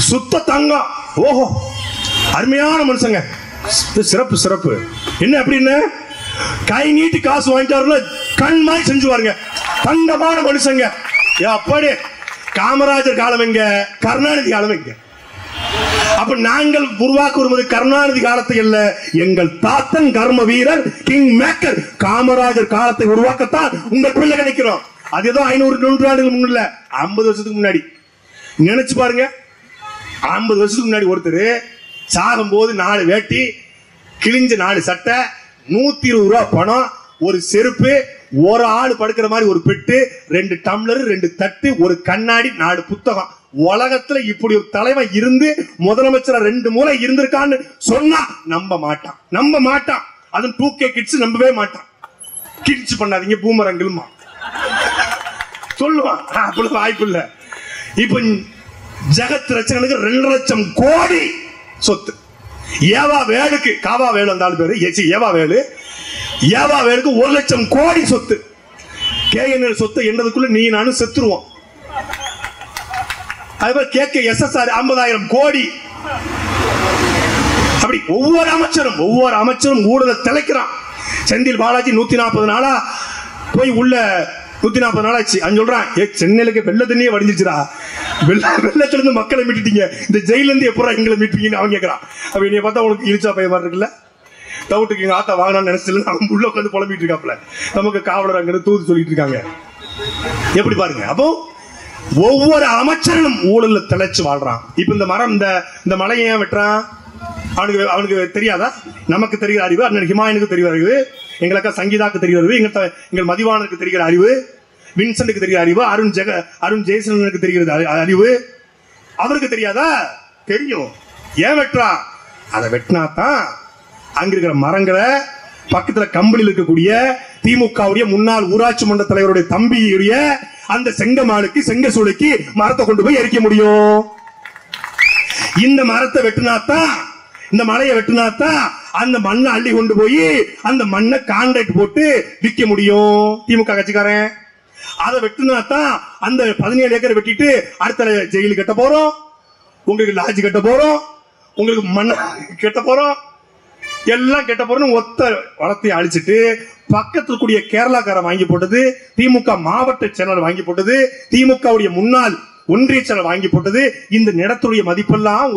சுத்த தங்கம். ஓஹோ, அருமையான மனுஷங்க. சிறப்பு சிறப்பு. என்ன அப்படின்னு கை நீட்டி காசு வாங்கிட்டாருல கண் மாதிரி செஞ்சுவாருங்க. தங்கமான மனுஷங்க. அப்படி காமராஜர் காலம் எங்க, கருணாநிதி காலம் எங்க? அப்ப நாங்கள் உருவாக்க வருவது கருணாநிதி காலத்தை அல்ல, எங்கள் தாத்தன் கர்ம வீரர் கிங் மேக்கர் காமராஜர் காலத்தை உருவாக்கத்தான் உங்கள் பிள்ளை நினைக்கிறோம். அது ஏதோ 500 நூற்றாண்டுகள் முன்ன இல்ல, 50 வருஷத்துக்கு முன்னாடி. நினைச்சு பாருங்க, 50 வருஷத்துக்கு முன்னாடி ஒருத்தர் சாகும் போது 4 வேட்டி, கிழிஞ்ச 4 சட்டை, 120 ரூபாய் பணம், ஒரு செருப்பு, ஒரு ஆள் படுக்கிற மாதிரி ஒரு பெட்டு, 2 டம்ளர், 2 தட்டு, ஒரு கண்ணாடி, 4 புத்தகம். உலகத்துல இப்படி ஒரு தலைவன் இருந்து முதலமைச்சர் 2 மூலை இருந்திருக்கான்னு சொன்னா நம்ப மாட்டான். அது 2K கிட்ஸ் நம்பவே மாட்டான். கிட்ஸ் பண்ணாதீங்க பூமரங்களுமா சொல்லுவான். அவ்வளவு வாய்ப்பு இல்ல. இப்ப ஜெகத் ரச்சகனுக்கு 2 லட்சம் கோடி சொத்து. ஏவா வேலுக்கு, காவா வேலு அந்த ஆளு பேரு, ஏவா வேலுக்கு 1 லட்சம் கோடி சொத்து. KNL சொத்து என்னதுக்குள்ள நீ நானும் செத்துருவோம். அதுபோல் KKSSR 50,000 கோடி. அப்படி ஒவ்வொரு அமைச்சரும் ஊழலை திளைக்கிறான். செந்தில் பாலாஜி 140 நாளா போய் உள்ள 140 நாள் ஆச்சு. அவன் சொல்றான், சென்னையிலுக்கு வெள்ள தண்ணியே வடிஞ்சிருச்சுடா, வெள்ளத்துல இருந்து மக்களை மீட்டுட்டீங்க, இந்த ஜெயில இருந்து எப்படா எங்களை மீட்டுவீங்கன்னு அவன் கேட்கறான். அப்ப என்னைய பார்த்தா உனக்கு இழிச்சா பைய மாதிரி இருக்குல்ல, டவுட்டுக்கு எங்க ஆத்தா வாங்கினான்னு நினைச்சிட்டு அவன் உள்ள உட்காந்து புலம்பிட்டு இருக்காப்ல, நமக்கு காவலர் அங்க தூது சொல்லிட்டு இருக்காங்க. எப்படி பாருங்க. அப்போ ஒவ்வொரு அமைச்சரும் ஊழல்ல திளைச்சு வாழ்றான். இப்ப இந்த மரம், இந்த மலையை ஏன் வெட்டுறான்? அவனுக்கு தெரியாதா? நமக்கு தெரிகிற அறிவு, அண்ணன் ஹிமாயனுக்கு தெரிகிற அறிவு, எங்களுக்கு சங்கீதாக்கு தெரிகிற அறிவு, எங்கள் மதிவானனுக்கு தெரிகிற அறிவு, வின்சென்ட்டுக்கு தெரிகிற அறிவு, அருண் ஜெயசலனுக்கு தெரிகிற அறிவு, அவருக்கு தெரியாதா? தெரியும். ஏன் வெட்டுறான்? அதை வெட்டினாத்தான் அங்க இருக்கிற மரங்களை, பக்கத்துல கம்பளியில் இருக்கக்கூடிய திமுகவுடைய முன்னாள் ஊராட்சி மன்ற தலைவருடைய தம்பியுடைய அந்த செங்கமாலுக்கு, செங்கசூளைக்கு மரத்தை கொண்டு போய் எரிக்க முடியும். இந்த மரத்தை வெட்டினாத்தான், இந்த மலையை வெட்டினாத்தான் அந்த மண்ணை அள்ளி கொண்டு போய் அந்த மண்ணை கான்ட்ராக்ட் போட்டு விற்க முடியும் திமுக கட்சிக்காரன். அதை வெட்டினாத்தான் அந்த 17 ஏக்கர் வெட்டிட்டு அடுத்த ஜெயிலு கட்ட போறோம், உங்களுக்கு லாட்ஜ் கட்ட போறோம், உங்களுக்கு மண்ணை கட்ட போறோம், எல்லாம் கெட்ட போறோம். ஒத்த வளத்தை அழிச்சிட்டு பக்கத்தில் கூடிய கேரளாக்காரன் வாங்கி போட்டது, திமுக மாவட்ட செயலர் வாங்கி போட்டது, திமுகவுடைய முன்னாள் ஒன்றிய செயலர் வாங்கி போட்டது. இந்த நிலத்துடைய மதிப்பெல்லாம்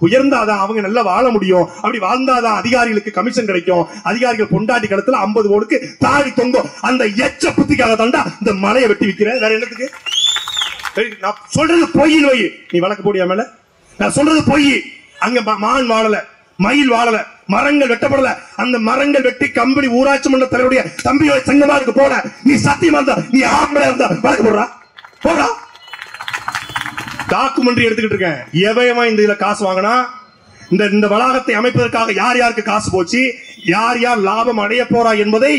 உயர்ந்தாதான் அவங்க நல்லா வாழ முடியும். அப்படி வாழ்ந்தாதான் அதிகாரிகளுக்கு கமிஷன் கிடைக்கும். அதிகாரிகள் பொண்டாட்டி கடத்துல 50 ஓடுக்கு தாடி தொங்கும். அந்த எச்ச புத்திக்காக தாண்டா இந்த மலையை வெட்டி விற்கிற. வேற என்னத்துக்கு? நான் சொல்றது பொய். நீ வழக்கு போடியா மேல? நான் சொல்றது பொய். அங்க மான் வாழல, மயில் வாழல, மரங்கள் வெட்டப்படல. அந்த மரங்கள் வெட்டி கம்பெனி ஊராட்சி மன்ற தலைவருடைய தம்பியோட சங்கமாருக்கு போல. நீ சத்தியமா இருந்தா, நீ ஆம்பளை இருந்தா வழக்கு போடுறா. டாக்குமெண்ட்ரி எடுத்துக்கிட்டு இருக்கேன். எவையமா இந்த இதுல காசு வாங்கினா, இந்த வளாகத்தை அமைப்பதற்காக யார் யாருக்கு காசு போச்சு, யார் யார் லாபம் அடைய போறா என்பதை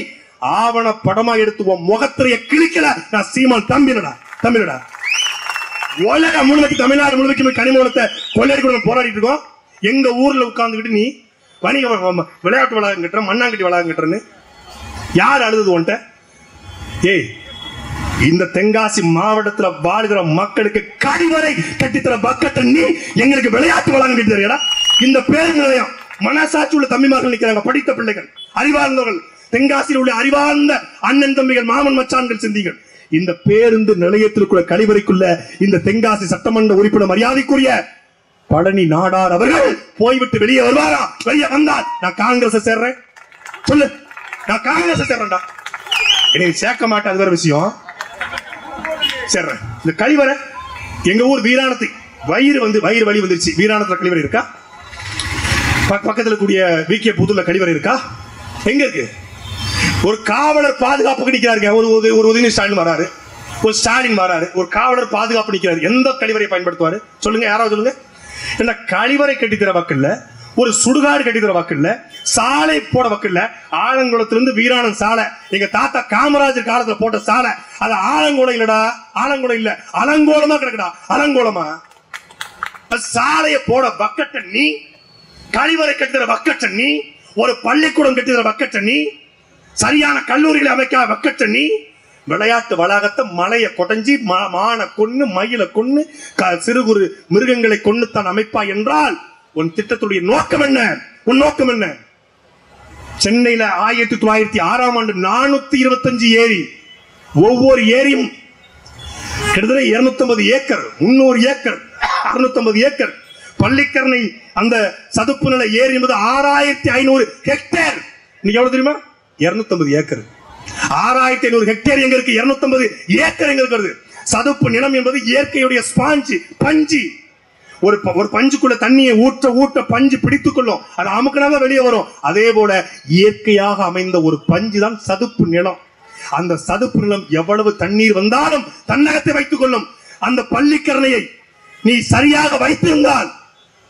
ஆவண படமா எடுத்து முகத்திரைய கிழிக்கல. நான் சீமான் தம்பினடா. உலக முழுமைக்கு, தமிழ்நாடு முழுமைக்கு கனிமூலத்தை கொள்ளையடிக்க போராடிட்டு இருக்கோம். எங்க ஊர்ல உட்கார்ந்துக்கிட்டு நீ வணிக விளையாட்டு வளாகம் கட்டுற, மண்ணாங்கட்டி வளாகம் கட்டுறன்னு யார் அழுது உன்ட்ட? ஏய், இந்த தென்காசி மாவட்டத்தில் வாழ்கிற மக்களுக்கு கழிவறை கட்டித்தர பக்கத்தை நீ எங்களுக்கு விளையாட்டு வளாகம் கட்டி தரையடா. இந்த பேருந்து நிலையம் மனசாட்சி உள்ள தம்பிமார்கள் நிற்கிறாங்க, படித்த பிள்ளைகள், அறிவார்ந்தவர்கள், தென்காசியில் உள்ள அறிவார்ந்த அண்ணன் தம்பிகள், மாமன் மச்சான்கள், சிந்திகள். இந்த பேருந்து நிலையத்திற்குள்ள கழிவறைக்குள்ள இந்த தென்காசி சட்டமன்ற உறுப்பினர் மரியாதைக்குரிய பழனி நாடார் அவர்கள் போய்விட்டு வெளியே வருவாரா? வெளியே வந்தால் நான் காங்கிரஸ் சேர்றேன். சொல்லு, நான் காங்கிரஸ் சேர்றேன்டா. என்னை சேர்க்க மாட்டேன், அது வேற விஷயம். சேர்றேன். இந்த கழிவறை எங்க ஊர் வீராணத்து வயிறு வலி வந்துருச்சு. வீராணத்துல கழிவறை இருக்கா? பக்கத்துல கூடிய VK புதூர்ல கழிவறை இருக்கா? எங்க இருக்கு? ஒரு காவலர் பாதுகாப்புக்கு நிக்கிறாருங்க. ஒரு உதயநிதி ஸ்டாலின் வராரு, ஒரு ஸ்டாலின் வராரு, ஒரு காவலர் பாதுகாப்பு நிக்கிறாரு. எந்த கழிவறையை பயன்படுத்துவாரு சொல்லுங்க? யாராவது சொல்லுங்க. என்ன கழிவறை கட்டித்தர வக்கில்ல, ஒரு சுடுகாடு கட்டித்தர வக்கில்ல, சாலை போட வக்கில்ல. ஆலங்குளத்திலிருந்து வீராணம் சாலை எங்க தாத்தா காமராஜர் காலத்துல போட்ட சாலை. அது ஆலங்குளம் இல்லடா, ஆலங்குளம் இல்ல, அலங்கோலமா கிடக்குடா. அலங்கோலமா சாலையை போட வக்கட்ட நீ கழிவறை கட்டுகிற வக்கச்சன்னி, ஒரு பள்ளிக்கூடம் கட்டுகிற வக்கச்சன்னி, சரியான கல்லூரிகளை அமைக்க வக்கச்சன்னி, விளையாட்டு வளாகத்தை மலையை கொடைஞ்சி மான கொன்னு மயில கொன்னு சிறு குறு மிருகங்களை கொண்டு தான் அமைப்பா என்றால் உன் திட்டத்துடைய நோக்கம் என்ன? உன் நோக்கம் என்ன? சென்னையில 1906ஆம் ஆண்டு 425 ஏரி, ஒவ்வொரு ஏரியும் கிட்டத்தட்ட 250 ஏக்கர், 300 ஏக்கர், 650 ஏக்கர். பள்ளிக்கரணை அந்த சதுப்பு நில ஏரி என்பது 6500 ஹெக்டேர். நீங்க எவ்வளவு தெரியுமா? 250 ஏக்கர். 6500 ஹெக்டேர் எங்க இருக்கு? 250 ஏக்கர் எங்க இருக்கிறது? சதுப்பு நிலம் என்பது இயற்கையுடைய ஸ்பாஞ்சு, பஞ்சு. ஒரு பஞ்சுக்குள்ள தண்ணியை ஊற்ற ஊற்ற பஞ்சு பிடித்துக் கொள்ளும், அது அமுக்கினாதான் வெளியே வரும். அதே போல இயற்கையாக அமைந்த ஒரு பஞ்சு தான் சதுப்பு நிலம். அந்த சதுப்பு நிலம் எவ்வளவு தண்ணீர் வந்தாலும் தன்னகத்தை வைத்துக் கொள்ளும். அந்த பள்ளிக்கரணையை நீ சரியாக வைத்திருந்தால்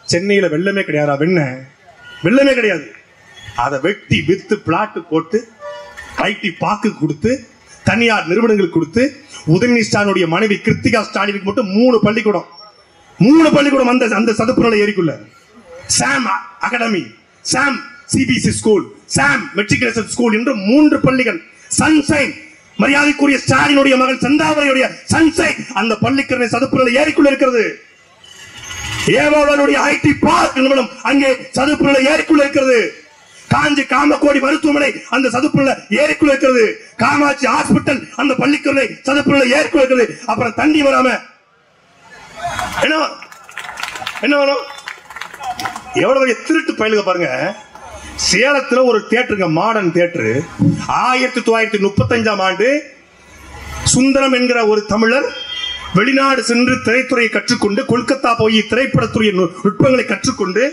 சென்னையில வெள்ளமே கிடையாது. வெள்ளமே கிடையாது. அதை வெட்டி வித்து பிளாட் போட்டு ஐடி பாக்கு கொடுத்து தனியார் நிறுவனங்களுக்கு கொடுத்து உதயநிதி ஸ்டாலினுடைய மனைவி கிருத்திகா ஸ்டாலினுக்கு மட்டும் 3 பள்ளிக்கூடம் அந்த சதுப்பு நில ஏரிக்குள்ள. சாம் அகாடமி, சாம் சிபிஎஸ்இ ஸ்கூல், சாம் மெட்ரிகுலேஷன் ஸ்கூல் என்று 3 பள்ளிகள். சன்சைன், மரியாதைக்குரிய ஸ்டாலினுடைய மகள் சந்தாவரையுடைய சன்சைன் அந்த பள்ளிக்கரணை சதுப்பு நில ஏரிக்குள்ள இருக்கிறது. ஏவாளுடைய ஐடி பார்க் நிறுவனம் அங்கே சதுப்பு நில ஏரிக்குள்ள இருக்கிறது. காஞ்சி காமக்கோடி மருத்துவமனை அந்த சதுப்பு நில ஏரிக்குள்ள இருக்கிறது. காமாட்சி ஹாஸ்பிட்டல் அந்த பள்ளிக்கரணை சதுப்பு நில ஏரிக்குள்ள இருக்கிறது. அப்புறம் தண்ணி வராம என்ன வரும்? எவ்வளவு திருட்டு பயிலுங்க பாருங்க. சேலத்துல ஒரு தியேட்டருங்க, மாடர்ன் தியேட்டர். 1935ஆம் ஆண்டு சுந்தரம் என்கிற ஒரு தமிழர் வெளிநாடு சென்று திரைத்துறையை கற்றுக்கொண்டு கொல்கத்தா போய் திரைப்படத்துறை நுட்பங்களை கற்றுக்கொண்டு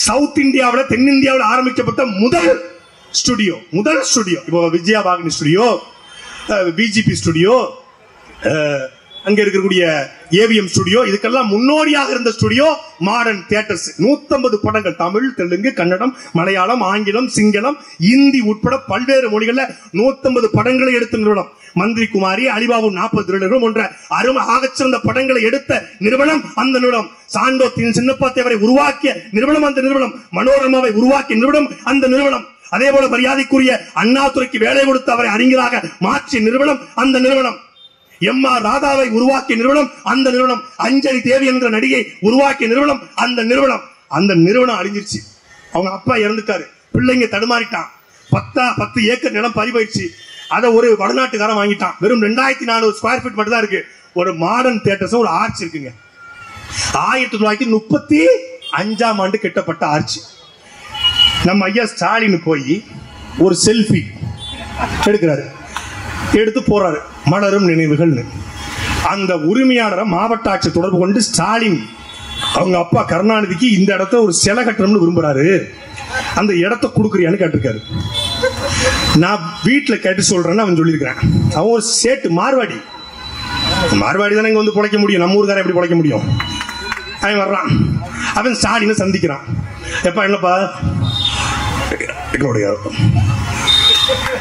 சவுத் இந்தியாவில் தென்னிந்தியாவில் ஆரம்பிக்கப்பட்ட முதல் ஸ்டுடியோ. இப்போ Vijaya Vauhini studio, BGP studio, அங்க இருக்கக்கூடிய ஏவிஎம் ஸ்டுடியோ, இதுக்கெல்லாம் முன்னோடியாக இருந்த ஸ்டுடியோ மாடர்ன் தியேட்டர்ஸ். 150 படங்கள், தமிழ், தெலுங்கு, கன்னடம், மலையாளம், ஆங்கிலம், சிங்களம், இந்தி உட்பட பல்வேறு மொழிகள்ல 150 படங்களை எடுத்த நிறுவனம். மந்திரி குமாரி, அலிபாபு 40 திருடர்கள் போன்ற அருமை ஆகச்சிறந்த படங்களை எடுத்த நிறுவனம் அந்த நிறுவனம். சாண்டோ சின்னப்பா தேவரை உருவாக்கிய நிறுவனம் அந்த நிறுவனம். மனோரமாவை உருவாக்கிய நிறுவனம் அந்த நிறுவனம். அதே போல மரியாதைக்குரிய அண்ணாதுரைக்கு வேலை கொடுத்து அவரை அறிஞராக மாற்றிய நிறுவனம் அந்த நிறுவனம். எம்.ஆர். ராதாவை உருவாக்கிய நிறுவனம் அந்த நிறுவனம். அஞ்சலி தேவி என்ற நடிகை உருவாக்கிய நிறுவனம் அந்த நிறுவனம். அந்த நிறுவனம் அழிஞ்சிருச்சு. அவங்க அப்பா இறந்துட்டாரு, பிள்ளைங்க தடுமாறிட்டான். 10 ஏக்கர் நிலம் பறிபோயிடுச்சு. அதை ஒரு வடநாட்டுக்காரன் வாங்கிட்டான். வெறும் 2400 ஸ்கொயர் ஃபீட் மட்டும் தான் இருக்கு. ஒரு மாடர்ன் தியேட்டர்ஸ், ஒரு ஆர்ச் இருக்குங்க. 1935ஆம் ஆண்டு கட்டப்பட்ட ஆர்ச். நம்ம ஐயா ஸ்டாலின் போய் ஒரு செல்ஃபி எடுக்கிறாரு, எடுத்து போறாரு, மலரும் நினைவுகள்னு. அந்த உரிமையாளரை மாவட்ட ஆட்சியர் தொடர்பு கொண்டு ஸ்டாலின் அவங்க அப்பா கருணாநிதிக்கு இந்த இடத்த ஒரு சிலை கட்டணும்னு விரும்புறாரு, அந்த இடத்த கொடுக்குறியான்னு கேட்டிருக்காரு. நான் வீட்டில் கேட்டு சொல்றேன்னு அவன் சொல்லியிருக்கிறேன். அவன் ஒரு சேட்டு மார்வாடி தானே இங்க வந்து பிழைக்க முடியும், நம்ம ஊருக்காரன் எப்படி பிழைக்க முடியும்? அவன் வர்றான், அவன் ஸ்டாலினை சந்திக்கிறான். எப்ப என்னப்பா, எங்களுடைய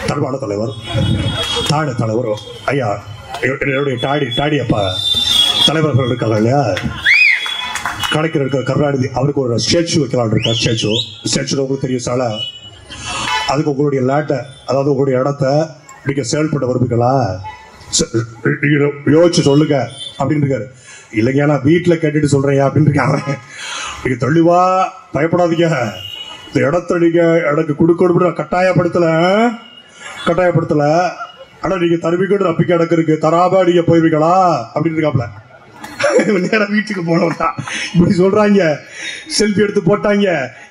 தர்பான தலைவர் தாட தலைவர் ஐயா, என்னுடைய டாடி அப்பா தலைவர்கள் இருக்காங்க இல்லையா, கணக்கில் இருக்க கருணாநிதி, அவருக்கு ஒரு ஸ்டேச்சு வைக்கலாம் இருக்கா. ஸ்டேச்சு உங்களுக்கு தெரியும் சால, அதுக்கு உங்களுடைய லேட்டை, அதாவது உங்களுடைய இடத்த நீங்க செயல்பட விரும்புகளா, யோசிச்சு சொல்லுங்க அப்படின்னு இருக்காரு. இல்லைங்க நான் வீட்டில் கேட்டுட்டு சொல்றேன் அப்படின்னு இருக்காங்க. நீங்க தெளிவா பயப்படாதீங்க, இந்த இடத்த நீங்க எனக்கு கொடுக்கணும் கட்டாயப்படுத்தல, ஆனா நீங்க தருவிக்கிட்டு அப்பி கிடக்கு இருக்கு, தராபா நீங்க போயிருவீங்களா அப்படின்னு இருக்காப்ல. நேரம் வீட்டுக்கு போனவன் இப்படி சொல்றாங்க, செல்ஃபி எடுத்து போட்டாங்க,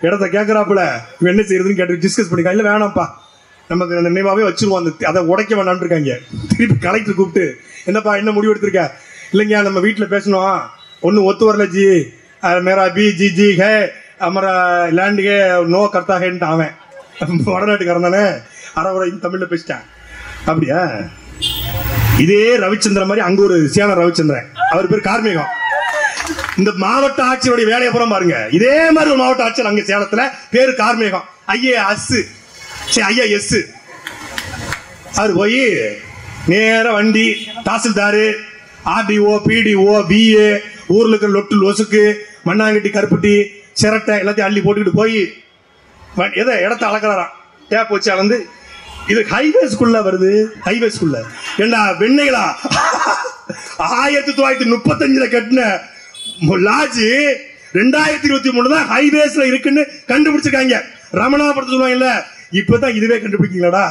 இடத்த கேட்கறாப்புல, இவன் என்ன செய்யறதுன்னு கேட்டு டிஸ்கஸ் பண்ணிக்கலாம். இல்ல வேணாம்ப்பா, நமக்கு அந்த நினைவாவே வச்சிருவோம், அதை உடைக்க வேணான்னு இருக்காங்க. திருப்பி கலெக்டர் கூப்பிட்டு, என்னப்பா என்ன முடிவு எடுத்திருக்க? இல்லைங்க நம்ம வீட்டில் பேசணும், ஒன்னும் ஒத்து வரல ஜி, மேரா பி ஜி ஜி ஹே அமரா லேண்டுகே நோ கர்த்தா ஹேன்ட்டு அவன் வடநாட்டுக்காரன் தானே, அரை தமிழ்ல பேசிட்டான். அப்படியா? இதே ரவிச்சந்திரன் மாதிரி அங்க ஒரு சியான ரவிச்சந்திரன், அவர் பேர் கார்மேகம். இந்த மாவட்ட ஆட்சியருடைய வேலையை புறம் பாருங்க. இதே மாதிரி ஒரு மாவட்ட ஆட்சியர் அங்க சேலத்துல, பேரு கார்மேகம், IAS. அவர் போய் நேர வண்டி தாசில்தாரு, RDO, PDO, BA, ஊர்ல இருக்கிற லொட்டு லொசுக்கு, மண்ணாங்கட்டி, கருப்பட்டி, சிரட்டை எல்லாத்தையும் அள்ளி போட்டுக்கிட்டு போய் எதை இடத்த அளக்கிறாராம். டேப் வச்சு அளந்து இது ஹைவேஸ்குள்ள வருது. ஹைவேஸ்குள்ள என்ன வெண்ணைகளா 1935 கட்டின லாட்ஜ் 2023 தான் ஹைவேஸ்ல இருக்குன்னு கண்டுபிடிச்சிருக்காங்க. ரமணா படத்தை சொல்லுவாங்கல்ல, இப்பதான் இதுவே கண்டுபிடிக்கீங்களாடா.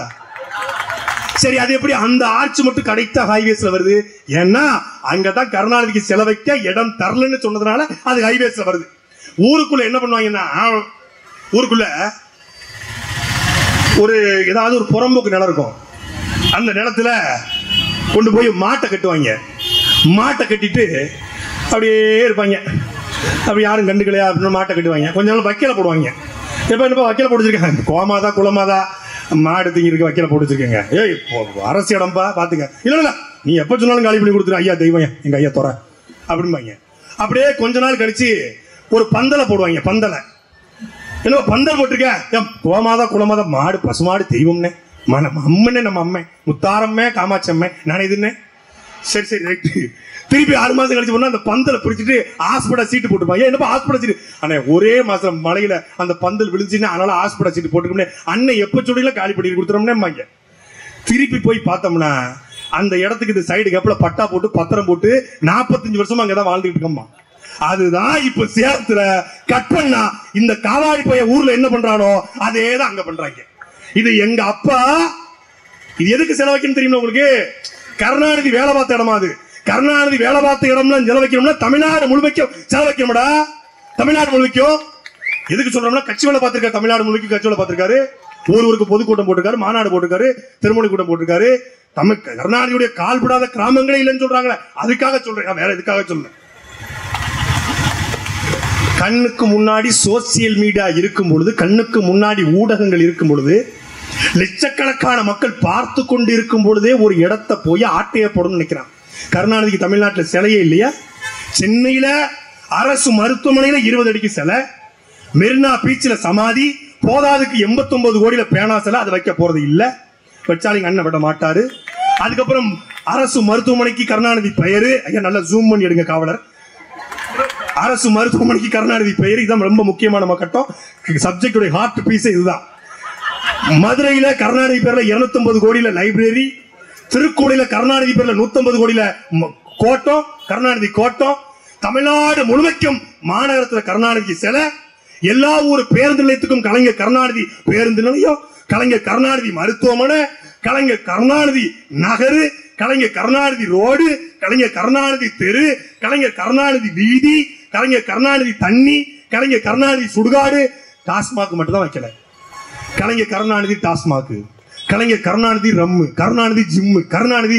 சரி, அது எப்படி அந்த ஆட்சி மட்டும் கடைத்தா ஹைவேஸ்ல வருது? ஏன்னா அங்கதான் கருணாநிதிக்கு செலவைக்க இடம் தரலன்னு சொன்னதுனால அது ஹைவேஸ்ல வருது. ஊருக்குள்ள என்ன பண்ணுவாங்கன்னா, ஊருக்குள்ள ஒரு ஏதாவது ஒரு புறம்போக்கு நிலம் இருக்கும். அந்த நிலத்துல கொண்டு போய் மாட்டை கட்டுவாங்க. மாட்டை கட்டிட்டு அப்படியே இருப்பாங்க. அப்படி யாரும் கண்டுக்கலையா அப்படின்னு மாட்டை கட்டுவாங்க. கொஞ்ச நாள் வக்கீல போடுவாங்க. எப்ப வக்கீல போட்டுருக்காங்க, கோமாதா குளமாதா மாடு திங்கிறதுக்கு வக்கீல போட்டு வச்சிருக்கேங்க. ஏய் அரசு இடம்பா பாத்துக்க. இல்ல நீ எப்ப சொன்னாலும் காலி பண்ணி கொடுத்துரு, ஐயா தெய்வம் எங்க ஐயா தோற அப்படிம்பாங்க. அப்படியே கொஞ்ச நாள் கழிச்சு ஒரு பந்தலை போடுவாங்க. பந்தலை என்ன பந்தல் போட்டிருக்க, கோமாதா குளமாதா மாடு பசுமாடு தெய்வம்னே அம்மனே, நம்ம அம்மை முத்தாரம்மே காமாட்சம்மே நினைதுன்னே. சரி சரி ரைட்டு. திருப்பி 6 மாசம் கழிச்சு போனா அந்த பந்தலை பிடிச்சிட்டு ஹாஸ்பிட்டல் சீட்டு போட்டுப்பாங்க. என்னப்பா ஹாஸ்பிட்டல் சீட்டு? அண்ணே ஒரே மாசம் மழையில அந்த பந்தல் விழுந்துச்சுன்னா அதனால ஹாஸ்பிட்டல் சீட்டு போட்டுக்கோம்னே. அண்ணன் எப்ப சொல்லில காலி பண்ணி கொடுத்துறோம்னே. திருப்பி போய் பார்த்தோம்னா அந்த இடத்துக்கு இந்த சைடு கேப்ல பட்டா போட்டு பத்திரம் போட்டு 45 வருஷமா அங்கதான் வாழ்ந்துட்டு இருக்கோம்மா. அதுதான் இப்ப சேலத்துல கட் பண்ணா இந்த காவாடி பைய ஊர்ல என்ன பண்றானோ அதேதான் அங்க பண்றாங்க. இது எங்க அப்பா. இது எதுக்கு செலவைக்குன்னு தெரியுமா உங்களுக்கு? கருணாநிதி வேலை பார்த்த இடமா? அது கருணாநிதி வேலை பார்த்த இடம்லாம் செலவைக்கணும்னா தமிழ்நாடு முழுமைக்கும் செலவைக்கணும்டா. தமிழ்நாடு முழுமைக்கும் எதுக்கு சொல்றோம்னா, கட்சி வேலை பார்த்திருக்காரு. தமிழ்நாடு முழுமைக்கும் கட்சி வேலை பார்த்திருக்காரு. ஊருக்கு பொதுக்கூட்டம் போட்டிருக்காரு, மாநாடு போட்டிருக்காரு, திருமணி கூட்டம் போட்டிருக்காரு. தமிழ் கருணாநிதியுடைய கால்படாத கிராமங்களே இல்லைன்னு சொல்றாங்களே, அதுக்காக சொல்றேன், வேற எதுக்காக சொல்றேன். கண்ணுக்கு முன்னாடி சோசியல் மீடியா இருக்கும் பொழுது, கண்ணுக்கு முன்னாடி ஊடகங்கள் இருக்கும் பொழுது, லட்சக்கணக்கான மக்கள் பார்த்து கொண்டு இருக்கும் பொழுதே ஒரு இடத்தை போய் ஆட்டைய போடணும்னு நினைக்கிறான். கருணாநிதிக்கு தமிழ்நாட்டில் சிலையே இல்லையா? சென்னையில அரசு மருத்துவமனையில 20 அடிக்கு சிலை, மெரினா பீச்சில் சமாதி, போதாதுக்கு 89 கோடியில பேனா சிலை. அது வைக்க போறது இல்ல, வச்சாலிங்க அண்ணன் விட மாட்டாரு. அதுக்கப்புறம் அரசு மருத்துவமனைக்கு கருணாநிதி பெயரு. ஐயா நல்லா ஜூம் பண்ணி எடுங்க காவலர். அரசு மருத்துவமனைக்கு கருணாநிதி பெயர். இதுதான் ரொம்ப முக்கியமான கட்டம். சப்ஜெக்டுடைய ஹார்ட் பீஸ் இதுதான். மதுரையில கருணாநிதி பேர்ல 250 கோடியில லைப்ரரி, திருக்குடியில கருணாநிதி பேர்ல 150 கோடியில கோட்டம், கருணாநிதி கோட்டம். தமிழ்நாடு முழுமைக்கும் மாநகரத்தில் கருணாநிதி சிலை. எல்லா ஊர் பேருந்து நிலையத்துக்கும் கலைஞர் கருணாநிதி பேருந்து நிலையம், கலைஞர் கருணாநிதி மருத்துவமனை, கலைஞர் கருணாநிதி நகரு, கலைஞர் கருணாநிதி ரோடு, கலைஞர் கருணாநிதி தெரு, கலைஞர் கருணாநிதி வீதி, கலைஞர் கருணாநிதி தண்ணி, கலைஞர் கருணாநிதி சுடுகாடு. டாஸ்மாக் மட்டும் தான் வைக்கல. Kalaignar Karunanidhi TASMAC, Kalaignar Karunanidhi rum, Karunanidhi gym, Karunanidhi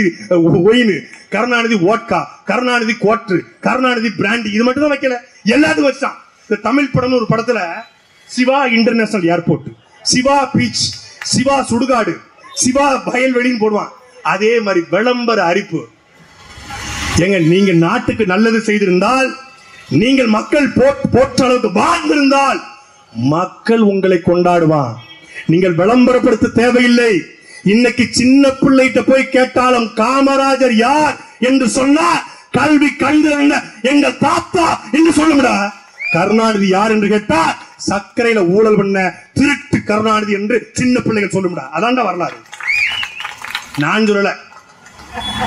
wine, Karunanidhi vodka, Karunanidhi கோட்ரு, கருணாநிதி பிராண்டி. இது மட்டும் தான் வைக்கல, எல்லாத்துக்கும் வச்சான். இந்த தமிழ் படம் ஒரு படத்துல Shiva international airport, Shiva beach, Shiva சுடுகாடு, சிவா வயல்வெளின்னு போடுவான். அதே மாதிரி விளம்பர அறிப்பு. எங்க நீங்க நாட்டுக்கு நல்லது செய்திருந்தால், நீங்கள் மக்கள் போற்ற அளவுக்கு வாழ்ந்திருந்தால் மக்கள் உங்களை கொண்டாடுவான். நீங்கள் விளம்பரப்படுத்த தேவையில்லை. இன்னைக்கு சின்ன பிள்ளைகிட்ட போய் கேட்டாலும் காமராஜர் யார் என்று சொன்னா கல்வி கண்டிருந்த எங்கள் தாத்தா என்று சொல்லுங்கடா. கருணாநிதி யார் என்று கேட்டா சர்க்கரையில ஊழல் பண்ண திருட்டு கருணாநிதி என்று சின்ன பிள்ளைகள் சொல்லும்டா. அதான்டா வரலாறு. நான் சொல்லல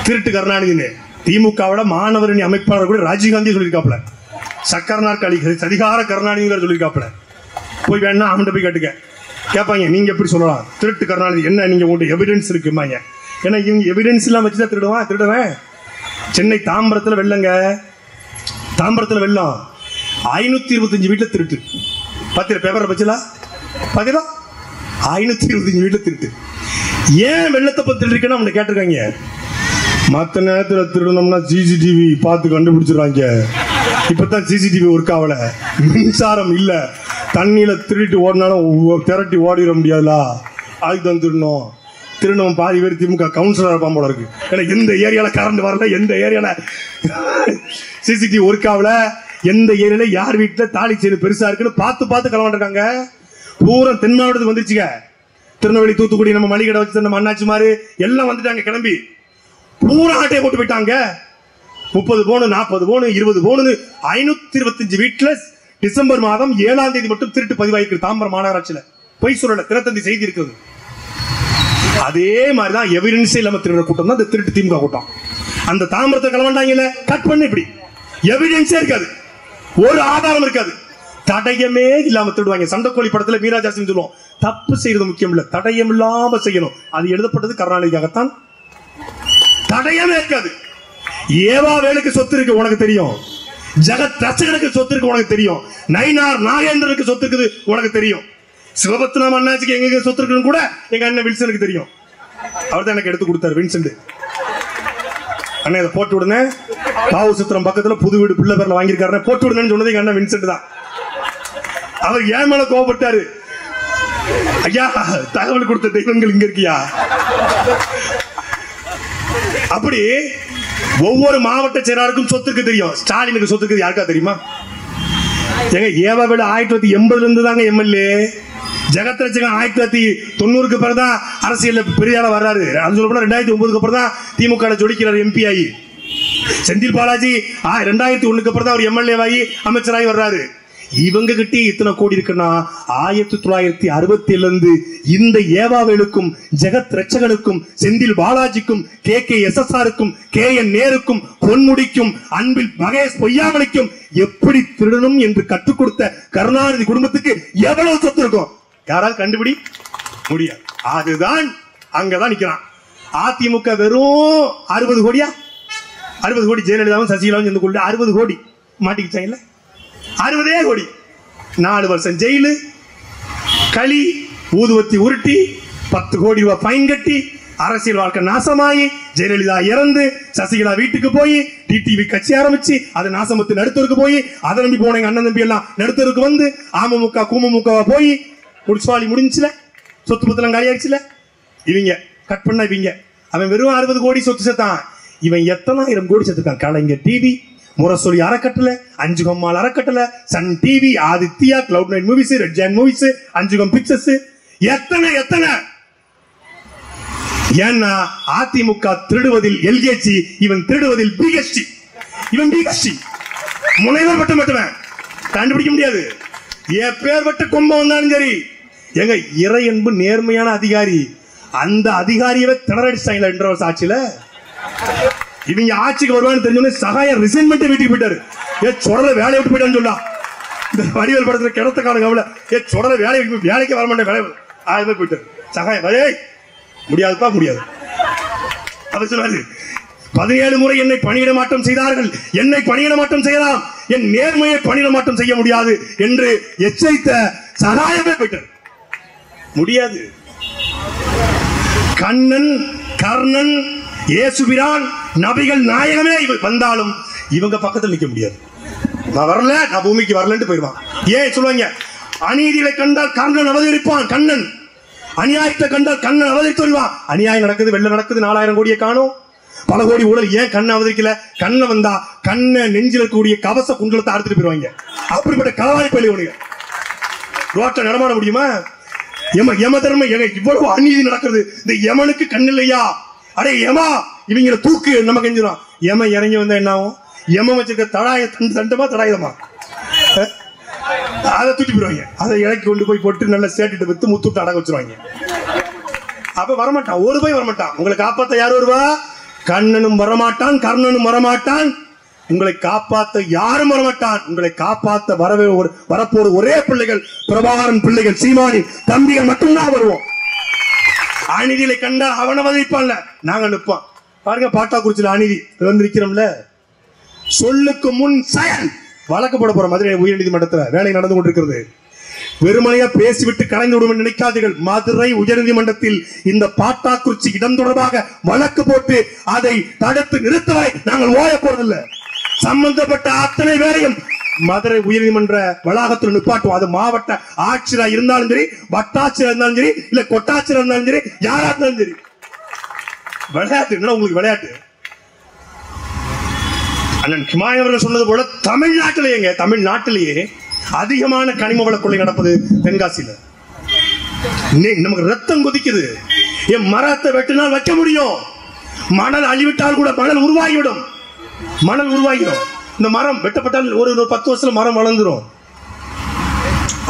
திருட்டு கருணாநிதி. திமுகவோட மாணவரணி அமைப்பாளர் கூட ராஜீவ்காந்தி சொல்லியிருக்காப்ல. சக்கரனார் களி சதிகார கருணாநிதி சொல்லியிருக்காப்ல. போய் வேணா அவன்கிட்ட போய் கேட்டுக்க. கேட்பாங்க, நீங்க எப்படி சொல்லலாம் திருட்டு கருணாநிதி? என்ன நீங்க உங்கள்கிட்ட எவிடன்ஸ் இருக்குமாங்க? ஏன்னா இவங்க எவிடன்ஸ் எல்லாம் வச்சுதான் திருடுவேன். சென்னை தாம்பரத்தில் வெள்ளங்க, தாம்பரத்தில் வெள்ளம் 525 வீட்டுல திருட்டு. பத்திர பேப்பர் பச்சலா பாத்தீங்களா? 525 வீட்டுல திருட்டு. ஏன் வெள்ளத்தை பத்தி திருடுன்னு அவனை கேட்டிருக்காங்க. மற்ற நேரத்தில் திருடணும்னா சிசிடிவி பார்த்து கண்டுபிடிச்சிடுறாங்க. இப்பதான் சிசிடிவி ஒர்க் ஆகல, மின்சாரம் இல்ல, தண்ணியில திருட்டு ஓடினாலும் திரட்டி ஓடிட முடியாதுல, அதுதான் திருடணும். திருநவன் பாதி பேர் திமுக கவுன்சிலர் இருப்பான் போல இருக்கு. ஏன்னா எந்த ஏரியால கரண்ட் வரல, எந்த ஏரியால சிசிடிவி ஒர்க் ஆகல, எந்த ஏரியால யார் வீட்டுல தாலி செயின் பெருசா இருக்குன்னு பார்த்து பார்த்து கிளம்பிருக்காங்க. பூரா தென் மாவட்டத்துக்கு வந்துருச்சுங்க. திருநெல்வேலி, தூத்துக்குடி, நம்ம மளிகை வச்சு நம்ம அண்ணாச்சி மாதிரி எல்லாம் வந்துட்டாங்க. கிளம்பி பூரா ஆட்டையை போட்டு போயிட்டாங்க. 30 பவுன், 40 பவுன், 20 பவுன், 525 வீட்டுல டிசம்பர் மாதம் 7ஆம் தேதி மட்டும் திருட்டு பதிவாயிருக்கு தாம்பரம் மாநகராட்சியில. பொய் சொல்லல, தினத்தந்தி செய்தி இருக்குது. அதே மாதிரிதான் எவிடன்ஸே இல்லாம திருடுற கூட்டம் தான் இந்த திருட்டு திமுக கூட்டம். அந்த தாம்பரத்தை கிளம்பண்டாங்கல்ல, கட் பண்ணு, இப்படி எவிடன்ஸே இருக்காது, ஒரு ஆதாரம் இருக்காது, தடயமே இல்லாம திருடுவாங்க. சண்டைக்கோழி படத்துல மீராஜாசின்னு சொல்லுவோம், தப்பு செய்யறது முக்கியம் இல்ல, தடயம் இல்லாம செய்யணும். அது எழுதப்பட்டது கருணாநிதிக்காகத்தான். தடயமே இருக்காது. ஏவா வேலுக்கு சொத்து இருக்கு உனக்கு தெரியும், ஜெகத் ரட்சகனுக்கு சொத்து இருக்கு உனக்கு தெரியும், நயினார் நாகேந்திரனுக்கு சொத்து இருக்குது உனக்கு தெரியும், சிவபத்மநாப அண்ணாச்சிக்கு எங்க சொத்து இருக்குன்னு கூட எங்க அண்ணன் வில்சனுக்கு தெரியும். அவர் தான் எனக்கு எடுத்து கொடுத்தாரு, வின்சென்ட் அண்ணன். இதை போட்டு விடுங்க, காவு சுத்திரம் பக்கத்துல புது வீடு பிள்ளை பேர்ல வாங்கியிருக்காரு, போட்டு விடுங்கன்னு சொன்னது எங்க அண்ணன் வின்சென்ட் தான். அவர் ஏன் மேல கோவப்பட்டாரு, ஐயா தகவல் கொடுத்த தெய்வங்கள் இங்க இருக்கியா. அப்படி ஒவ்வொரு மாவட்ட செயலாளருக்கும் சொத்துக்கு தெரியும். ஸ்டாலினுக்கு சொத்துக்கு யாருக்கா தெரியுமா? எங்க ஏவாவேலு 1980 இருந்து தாங்க எம்எல்ஏ. ஜெகத் ரட்சகன் 1990க்கு பிறகுதான் அரசியல் பெரிய ஆளா வர்றாரு. அது சொல்லப்போனா 2009க்கு அப்புறம் தான் திமுக ஜொலிக்கிறார் எம்பி ஆகி. செந்தில் பாலாஜி 2001க்கு அப்புறம் தான் அவர் எம்எல்ஏ ஆகி அமைச்சராகி வர்றாரு. இவங்க கிட்ட இத்தனை கோடி இருக்குன்னா 1967 இருந்து இந்த ஏவாவேலுக்கும் ஜெகத் ரட்சகனுக்கும் செந்தில் பாலாஜிக்கும் KKSSRக்கும் KN நேருக்கும் பொன்முடிக்கும் அன்பில் மகேஷ் பொய்யாமலைக்கும் எப்படி திருடணும் என்று கற்றுக் கொடுத்த கருணாநிதி குடும்பத்துக்கு எவ்வளவு சொத்து இருக்கும் யாராவது கண்டுபிடி முடியாது. அதுதான் அங்கதான் நிக்கிறான். அதிமுக வெறும் 60 கோடியா, 60 கோடி ஜெயலலிதாவும் சசிகலாவும் சேர்ந்து கொண்டு 60 கோடி மாட்டிக்கிச்சாங்கல்ல, 60 கோடி, 4 வருஷம் ஜெயிலு, களி, ஊதுவத்தி உருட்டி, 10 கோடி ரூபாய் ஃபைன் கட்டி, அரசியல் வாழ்க்கை நாசமாயி, ஜெயலலிதா இறந்து, சசிகலா வீட்டுக்கு போய் டிடிவி கட்சி ஆரம்பிச்சு அது நாசமத்து நடுத்தருக்கு போய், அதை நம்பி போன எங்க அண்ணன் தம்பி எல்லாம் நடுத்தருக்கு வந்து அமமுக குமமுக போய் முடிச்சுவாளி முடிஞ்சுல, சொத்து பத்தெல்லாம் காலி ஆயிடுச்சுல. இவங்க கட் பண்ண இவங்க அவன் வெறும் 60 கோடி சொத்து சேர்த்தான். இவன் எத்தனாயிரம் கோடி சேர்த்துக்கான். கலைஞர் டிவி, முரசொலி அறக்கட்டளை, அஞ்சுகம்மாள் அறக்கட்டளை, Sun TV, Aditya, cloud nine movies, red giant movies, Anjugam pictures, எத்தனை எத்தனை. ஏன்னா அதிமுக திருடுவதில் எல்கேஜி, இவன் திருடுவதில் பிஎஸ்டி. இவன் பிஎஸ்டி முனைவர் பட்டம் மட்டும் கண்டுபிடிக்க முடியாது. எப்பேற்பட்ட கொம்பம் வந்தாலும் சரி, எங்க இறை என்பு நேர்மையான அதிகாரி, அந்த அதிகாரியவே திணறடிச்சாங்களா 2 வருஷம் ஆட்சியில. இவங்க ஆட்சிக்கு வருவான்னு தெரிஞ்சோன்னே சகாயம் ரிசைன்மெண்ட் வீட்டுக்கு போயிட்டாரு. சொடல வேலையை விட்டு போயிட்டான்னு சொல்லலாம். இந்த வடிவேல் படத்துல கிடத்த காலம் கவலை, சொடல வேலைக்கு வரமாட்டேன், வேலை ஆயிரமே போயிட்டாரு சகாயம். முடியாதுப்பா முடியாது. அவர் சொன்னாரு 17 முறை என்னை பணியிட மாற்றம் செய்தார்கள், என்னை பணியிட மாற்றம் செய்யலாம், என் நேர்மையை பணியிட மாற்றம் செய்ய முடியாது என்று எச்சரித்த சகாயமே போயிட்டார். முடியாது. கண்ணன், கர்ணன், இயேசுபிரான், நபிகள் நாயகமே வந்தாலும் இவங்க பக்கத்தில் நிற்க முடியாது. நான் வரல, நான் பூமிக்கு வரலன்னு போயிடுவான். ஏன் சொல்லுவாங்க, அநீதிகளை கண்டால் கர்ணன் அவதரிப்பான், கண்ணன் அநியாயத்தை கண்டால் கண்ணன் அவதரித்து வருவான். அநியாயம் நடக்குது, வெள்ளம் நடக்குது, 4000 கோடியை காணும், பல கோடி ஊழல். ஏன் கண்ணை அவதரிக்கல? கண்ணை வந்தா கண்ணை நெஞ்சில் இருக்கக்கூடிய கவச குண்டலத்தை அறுத்துட்டு போயிருவாங்க. அப்படிப்பட்ட களவாணி பள்ளிவனுங்க ரோட்டை நடமாட முடியுமா? யம தர்மம் இவ்வளவு அநீதி நடக்கிறது, இந்த யமனுக்கு கண் இல்லையா? அடே யமா, இவங்களை தூக்கு, நம்ம கெஞ்சிடும். யம இறங்கி வந்தா என்ன ஆகும்? யம வச்சிருக்க தடாய தண்டமா தடாயுதமா அதை தூக்கி போயிருவாங்க. அதை இறக்கி கொண்டு போய் போட்டு நல்லா சேட்டுட்டு வித்து முத்துட்டு அடக்க வச்சிருவாங்க. அப்ப வரமாட்டான், ஒரு போய் வரமாட்டான். உங்களை காப்பாத்த யார் வருவா? கண்ணனும் வரமாட்டான், கர்ணனும் வரமாட்டான், உங்களை காப்பாத்த யாரும் வரமாட்டான். உங்களை காப்பாத்த வரப்போற ஒரே பிள்ளைகள் பிரபாகரன் பிள்ளைகள், சீமானி தம்பிகள் மட்டும்தான் வருவோம். அநீதியை கண்டா அவனை வதைப்பான்ல, நாங்க நிற்போம். பாருங்க, பாட்டாக்குறிச்சியில் அநீதி வந்து நிக்கிறோம்ல, சொல்லுக்கு முன் செயல் வழக்கு போட போற மதுரை உயர்நீதிமன்றத்தில் வேலை நடந்து கொண்டிருக்கிறது. வெறுமனையா பேசிவிட்டு கலைந்து விடும் நினைக்காதீர்கள். மதுரை உயர்நீதிமன்றத்தில் இந்த பாட்டாக்குறிச்சி இடம் தொடர்பாக வழக்கு போட்டு அதை தடுத்து நிறுத்தவரை நாங்கள் ஓய போறதில்லை. சம்பந்தப்பட்ட அத்தனை பேரையும் மதுரை உயர்நீதிமன்ற வளாகத்தில் நிப்பாட்டுவோம். அது மாவட்ட ஆட்சியரா இருந்தாலும் சரி, வட்டாட்சியரா இருந்தாலும் சரி, இல்ல கொட்டாட்சியரா இருந்தாலும் சரி, யாரா இருந்தாலும் சரி. விளையாட்டு உங்களுக்கு விளையாட்டு. அண்ணன் ஹிமாயன் அவர்கள் சொன்னது போல தமிழ்நாட்டிலேயே அதிகமான கனிம வள கொள்ளை நடப்பது தென்காசியில. நமக்கு ரத்தம் கொதிக்குது. என் மரத்தை வெட்டினால் வைக்க முடியும், மணல் அழிவிட்டால் கூட மணல் உருவாகிவிடும். இந்த மரம் வெட்டப்பட்டால் ஒரு 10 வருஷத்துல மரம் வளர்ந்துடும்.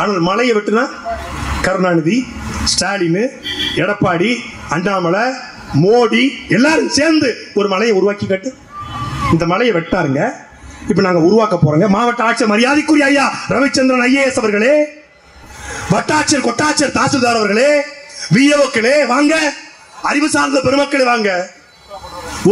ஆனால் மலையை வெட்டுனா கருணாநிதி, ஸ்டாலின், எடப்பாடி, அண்ணாமலை, மோடி எல்லாரும் சேர்ந்து ஒரு மலையை உருவாக்கி காட்டு. இந்த மலையை வெட்டாருங்க. இப்ப நாங்க உருவாக்க போறோங்க. மாவட்ட ஆட்சியர் மரியாதைக்குரிய ஐயா ரவிச்சந்திரன் ஐஏஎஸ் அவர்களே, வட்டாட்சியர், கொட்டாட்சியர், தாசில்தார் அவர்களே, விஏஓக்களே வாங்க, அறிவு சார்ந்த பெருமக்களே வாங்க.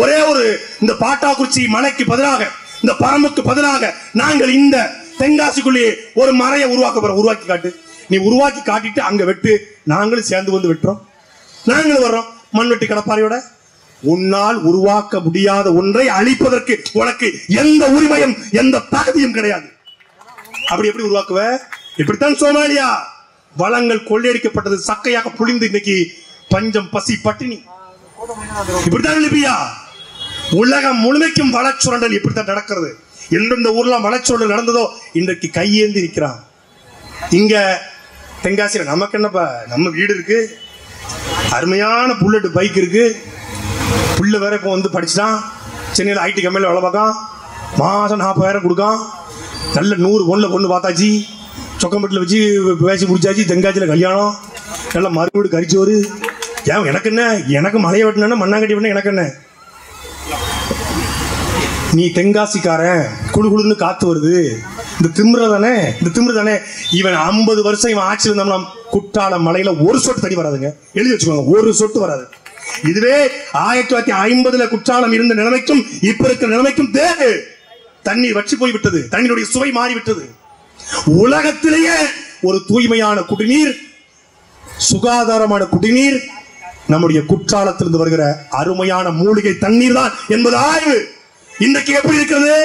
ஒரே ஒரு இந்த பாட்டாக்குறிச்சி மலைக்கு பதிலாக, இந்த பரம்புக்கு பதிலாக நாங்கள் இந்த தென்காசிக்குள்ளே ஒரு மலையை உருவாக்க போறோம். உருவாக்கி காட்டு. நீ உருவாக்கி காட்டிட்டு அங்க வெட்டு. நாங்களும் சேர்ந்து வந்து வெட்டுறோம். நாங்களும் வர்றோம் மண்வெட்டி கடப்பாறையோட. உன்னால் உருவாக்க முடியாத ஒன்றை அழிப்பதற்கு உனக்கு எந்த உரிமையும் எந்த தகுதியும் கிடையாது. அப்படி எப்படி உருவாக்குவ? இப்படித்தான் சோமாலியா வளங்கள் கொள்ளையடிக்கப்பட்டது, சக்கையாக புளிந்து இன்னைக்கு பஞ்சம், பசி, பட்டினி. இப்படித்தான் லிபியா. உலகம் முழுமைக்கும் வளச்சுரண்டல் இப்படித்தான் நடக்கிறது. எந்தெந்த ஊர்ல வளச்சுரண்டல் நடந்ததோ இன்றைக்கு கையேந்தி நிற்கிறான். இங்க தென்காசியில் நமக்கு என்னப்பா, நம்ம வீடு இருக்கு, அருமையான புல்லட் பைக் இருக்கு, புள்ள வேற இப்போ வந்து படிச்சுட்டான், சென்னையில் ஐடி கம்பெனியில் வேலை பார்க்கான், மாதம் 40,000 கொடுக்கான், நல்ல 100 பொண்ணில் பொண்ணு பார்த்தாச்சு, சொக்கம்பட்டில் வச்சு பேசி முடிச்சாச்சு, தென்காசியில் கல்யாணம், நல்ல மறுவீடு கறிச்சோறு. ஏன் எனக்கு என்ன? எனக்கு மலையை வெட்டினா மண்ணாங்கட்டி வெட்டினா எனக்கு என்ன? நீ தென்காசிக்காரன், குழு குழுன்னு காத்து வருது, இந்த திமிர தானே, இந்த திமிரு தானே. இவன் 50 வருஷம் இவன் ஆட்சியில் இருந்தோம்னா குற்றால மலையில ஒரு சொட்டு தண்ணி வராதுங்க. எழுதி வச்சுக்கோங்க, ஒரு சொட்டு வராது. இதுவே 1950 குற்றாலம் இருந்த நிலைமைக்கும் இப்ப இருக்கிற நிலைமைக்கும் தண்ணீர் வற்றி போய் விட்டது. தண்ணீருடைய சுவை மாறிவிட்டது. உலகத்திலேயே ஒரு தூய்மையான குடிநீர், சுகாதாரமான குடிநீர் நம்முடைய குற்றாலத்திலிருந்து வருகிற அருமையான மூலிகை தண்ணீர் தான் என்பது ஆய்வு. இன்றைக்கு எப்படி இருக்கிறது?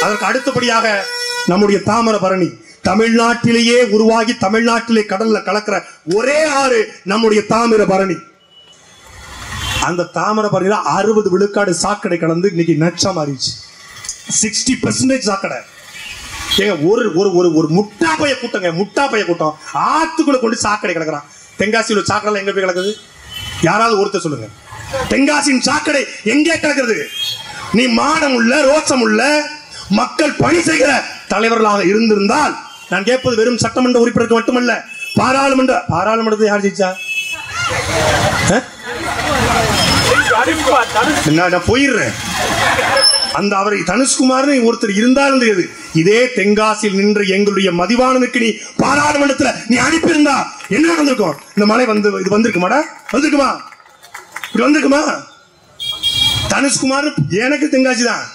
அதற்கு அடுத்தபடியாக நம்முடைய தாமிரபரணி, தமிழ்நாட்டிலேயே உருவாகி தமிழ்நாட்டிலே கடல்ல கலக்கிற ஒரே ஆறு நம்முடைய தாமிரபரணி. அந்த தாமிரபரணியில 60 விழுக்காடு சாக்கடை கலந்து இன்னைக்கு நச்சா மாறிடுச்சு. 60% சாக்கடை. ஏங்க ஒரு ஒரு ஒரு முட்டாப்பைய கூட்டங்க, முட்டாப்பைய கூட்டம் ஆத்துக்குள்ள கொண்டு சாக்கடை கிடக்குறான். தென்காசியில் சாக்கடை எங்க போய் கிடக்குது? யாராவது ஒருத்தர் சொல்லுங்க. தென்காசியின் சாக்கடை எங்கே கிடக்குது? நீ மானம் உள்ள, ரோசம் உள்ள மக்கள் பணி செய்கிற தலைவர்களாக இருந்திருந்தால், நான் கேட்பது வெறும் சட்டமன்ற உறுப்பினருக்கு மட்டுமல்ல, பாராளுமன்றத்தை யார் ஜெயிச்சா? நான் போயிடுறேன். அந்த அவரை தனுஷ்குமார்னு ஒருத்தர் இருந்தாலும் தெரியாது. இதே தென்காசியில் நின்று எங்களுடைய மதிவானனுக்கு நீ பாராளுமன்றத்தில் நீ அனுப்பியிருந்தா என்ன நடந்திருக்கும்? இந்த மழை வந்து இது வந்திருக்குமாடா? வந்திருக்குமா? இது வந்திருக்குமா? தனுஷ்குமார் எனக்கு தென்காசி தான்.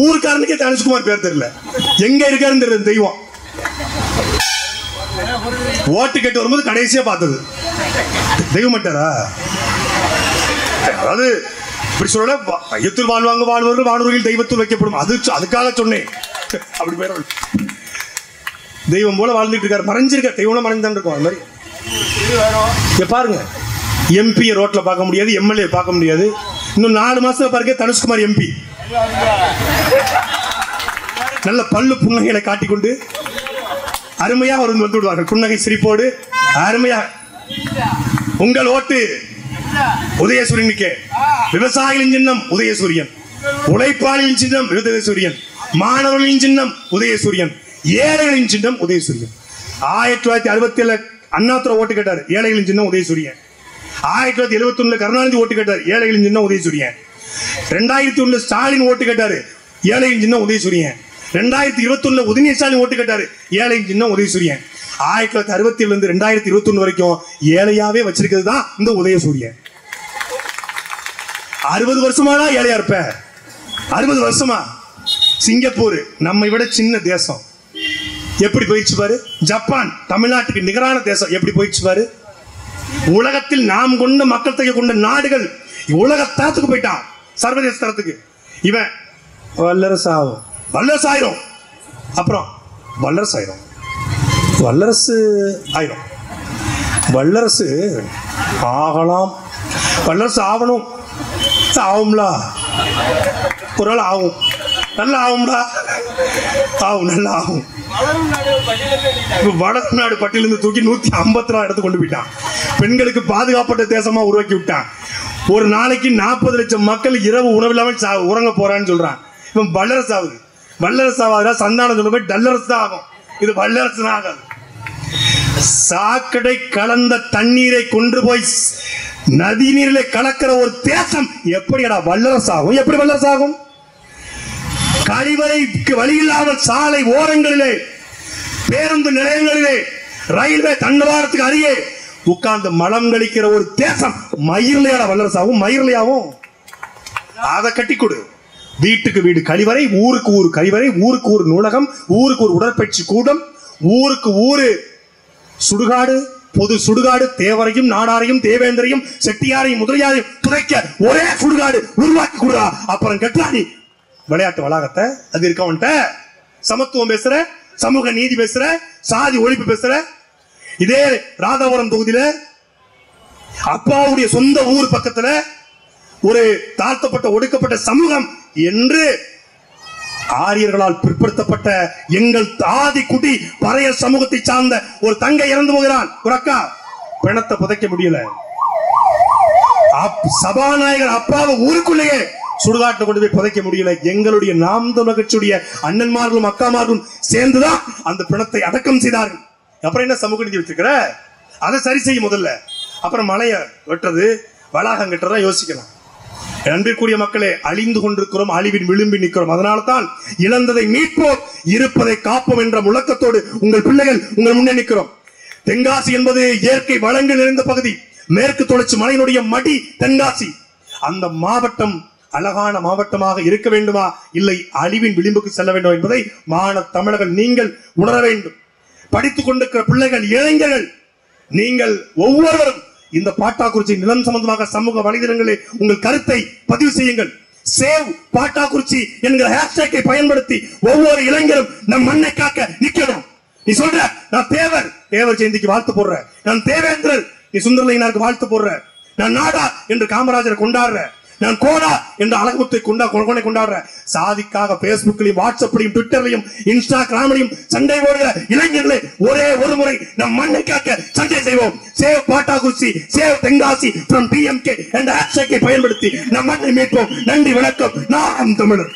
ஊருக்காரனுக்கே தனுஷ்குமார் பேர் தெரியல, எங்க இருக்காருன்னு தெரியல. தெய்வம் ஓட்டு கேட்டு வரும்போது கடைசியா பார்த்தது தெய்வம் மாட்டாரா? அதாவது இப்படி சொல்ல, ஐயத்தில் வாழ்வாங்க வாழ்வர்கள் வானூரில் தெய்வத்தில் வைக்கப்படும், அதுக்காக சொன்னேன். அப்படி பேர் தெய்வம் போல வாழ்ந்துட்டு இருக்காரு, மறைஞ்சிருக்காரு. தெய்வம் மறைஞ்சுதான் இருக்கும். அது மாதிரி பாருங்க, எம்பியை ரோட்ல பார்க்க முடியாது, எம்எல்ஏ பார்க்க முடியாது. இன்னும் 4 மாசத்துல பாருங்க தனுஷ்குமார் எம்பி நல்ல பல்லு புன்னகைகளை காட்டிக்கொண்டு அருமையா வந்து விடுவார்கள். புன்னகை சிரிப்போடு அருமையா. உங்கள் ஓட்டு உதயசூரியனுக்கு. விவசாயிகளின் சின்னம் உதயசூரியன், உழைப்பாளியின் சின்னம் உதயசூரியன், மாணவர்களின் சின்னம் உதயசூரியன், ஏழைகளின் சின்னம் உதயசூரியன். 1967 அண்ணாதுரை ஓட்டு கேட்டார், ஏழைகளின் சின்னம் உதயசூரியன். 1971 கருணாநிதி ஓட்டு கேட்டார், ஏழைகளின் சின்னம் உதயசூரியன். 2001 ஸ்டாலின் ஓட்டு கேட்டாரு, ஏழையின் சின்னம் உதயசூரியன். 2021 உதயநிதி ஸ்டாலின் ஓட்டு கேட்டாரு, ஏழையின் சின்னம் உதயசூரியன். 1967 இருந்து 2021 வரைக்கும் ஏழையாவே வச்சிருக்கிறது தான் இந்த உதயசூரியன். 60 வருஷமா தான் ஏழையா இருப்ப. 60 வருஷமா. சிங்கப்பூர் நம்மை விட சின்ன தேசம், எப்படி போயிடுச்சு பாரு. ஜப்பான் தமிழ்நாட்டுக்கு நிகரான தேசம், எப்படி போயிடுச்சு பாரு. உலகத்தில் நாம் கொண்ட மக்கள் தொகை கொண்ட நாடுகள் உலக தரத்துக்கு போயிட்டான், சர்வதேச தரத்துக்கு. இவன் வல்லரசாகும், வல்லரசாயிரும், அப்புறம் வல்லரசாயிரும், வல்லரசு ஆயிரும். வல்லரசு ஆகலாம், வல்லரசு ஆகணும், ஆகும்ல, ஒரு நாள் ஆகும், நல்லா ஆகும்டா, ஆகும், நல்லா ஆகும். வடக்கு நாடு பட்டியலிருந்து தூக்கி 154 இடத்துக்கு கொண்டு போயிட்டான். பெண்களுக்கு பாதுகாப்பட்ட தேசமா உருவாக்கி விட்டான். ஒரு நாளைக்கு 40 லட்சம் மக்கள் இரவு உணவு இல்லாமல் உறங்க போறான்னு சொல்றான். இவன் வல்லரசு ஆகுது. வல்லரசு ஆகாத சந்தானம் சொல்ல போய் டல்லரசு தான் ஆகும். இது வல்லரசு ஆகாது. சாக்கடை கலந்த தண்ணீரை கொண்டு போய் நதி நீரிலே கலக்கிற ஒரு தேசம் எப்படிடா வல்லரசு ஆகும்? எப்படி வல்லரசு ஆகும்? கழிவறைக்கு வழி இல்லாமல் சாலை ஓரங்களிலே, பேருந்து நிலையங்களிலே, ரயில்வே தண்டவாளத்துக்கு அருகே உட்கார்ந்து மலம் கழிக்கிற ஒரு தேசம் மயிர்லையாட வல்லரசு ஆகும்? மயிர்லையாவும்? அதை கட்டி கொடு. வீட்டுக்கு வீடு கழிவறை, ஊருக்கு ஊர் கழிவறை, ஊருக்கு ஊர் நூலகம், ஊருக்கு ஒரு உடற்பயிற்சி கூடம், ஊருக்கு ஊரு சுடுகாடு, பொது சுடுகாடு, தேவரையும் நாடாரையும் தேவேந்திரையும் செட்டியாரையும் முதலியாரையும் துடைக்க ஒரே சுடுகாடு உருவாக்கி கொடுறா. அப்புறம் கட்டாணி விளையாட்டு வளாகத்தை அது இருக்கவன்ட்ட சமத்துவம் பேசுற, சமூக நீதி பேசுற, சாதி ஒழிப்பு பேசுற. இதே ராதாபுரம் தொகுதியில அப்பாவுடைய சொந்த ஊர் பக்கத்துல ஒரு தாழ்த்தப்பட்ட ஒடுக்கப்பட்ட சமூகம் என்று ஆரியர்களால் பிற்படுத்தப்பட்ட எங்கள் ஆதி குடி பறைய சமூகத்தை சார்ந்த ஒரு தங்கை இறந்து போகிறான். ஒரு அக்கா பிணத்தை புதைக்க முடியல. சபாநாயகர் அப்பாவை ஊருக்குள்ளேயே சுடுகாட்டை கொண்டு போய் புதைக்க முடியல. எங்களுடைய நாம் தமிழர் கட்சியுடைய அண்ணன்மார்களும் அக்காமார்களும் சேர்ந்துதான் அந்த பிணத்தை அடக்கம் செய்தார்கள். அப்புறம் என்ன சமூக நீதி வச்சிருக்கிற? அதை சரி செய்ய முதல்ல. அப்புறம் மலைய வெட்டுறது, வளாகம் கட்டுறதா யோசிக்கலாம். அன்பிற்குரிய மக்களே, அழிந்து கொண்டிருக்கிறோம், அழிவின் விளிம்பி நிற்கிறோம். அதனால தான் இழந்ததை மீட்போம், இருப்பதை காப்போம் என்ற முழக்கத்தோடு உங்கள் பிள்ளைகள் உங்கள் முன்னே நிற்கிறோம். தென்காசி என்பது இயற்கை வளங்கள் நிறைந்த பகுதி. மேற்கு தொடர்ச்சி மலையினுடைய மடி தென்காசி. அந்த மாவட்டம் அழகான மாவட்டமாக இருக்க வேண்டுமா, இல்லை அழிவின் விளிம்புக்கு செல்ல வேண்டும் என்பதை மாணவ தமிழர்கள் நீங்கள் உணர வேண்டும். படித்துக் கொண்டிருக்கிற பிள்ளைகள், இளைஞர்கள், நீங்கள் ஒவ்வொருவரும் இந்த பாட்டாக்குறிச்சி நிலம் சம்பந்தமாக சமூக வலைதளங்களில் உங்கள் கருத்தை பதிவு செய்யுங்கள். சேவ் பாட்டாக்குறிச்சி என்கிற ஹேஷ்டேக்கை பயன்படுத்தி ஒவ்வொரு இளைஞரும் நம் மண்ணை காக்க நிக்கணும். நீ சொல்ற நான் தேவர் ஜெயந்திக்கு வாழ்த்து போடுற, நான் தேவேந்திரர் நீ சுந்தரலிங்கனாருக்கு வாழ்த்து போடுற, நான் நாடா என்று காமராஜரை கொண்டாடுற, நான் கோடா என்ற அழகுமுத்தை கொண்டாடுற. சாதிக்காக பேஸ்புக்லையும் வாட்ஸ்அப்லையும் ட்விட்டர்லையும் இன்ஸ்டாகிராம்லையும் சண்டை போடுகிற இளைஞர்களை ஒரே ஒரு முறை நம் மண்ணை காக்க சண்டை செய்வோம். Save Pattakurichi, save Tenkasi from PMK என்ற ஹேஷ்டேக்கை பயன்படுத்தி நம் மண்ணை மீட்போம். நன்றி, வணக்கம். நாம் தமிழர்.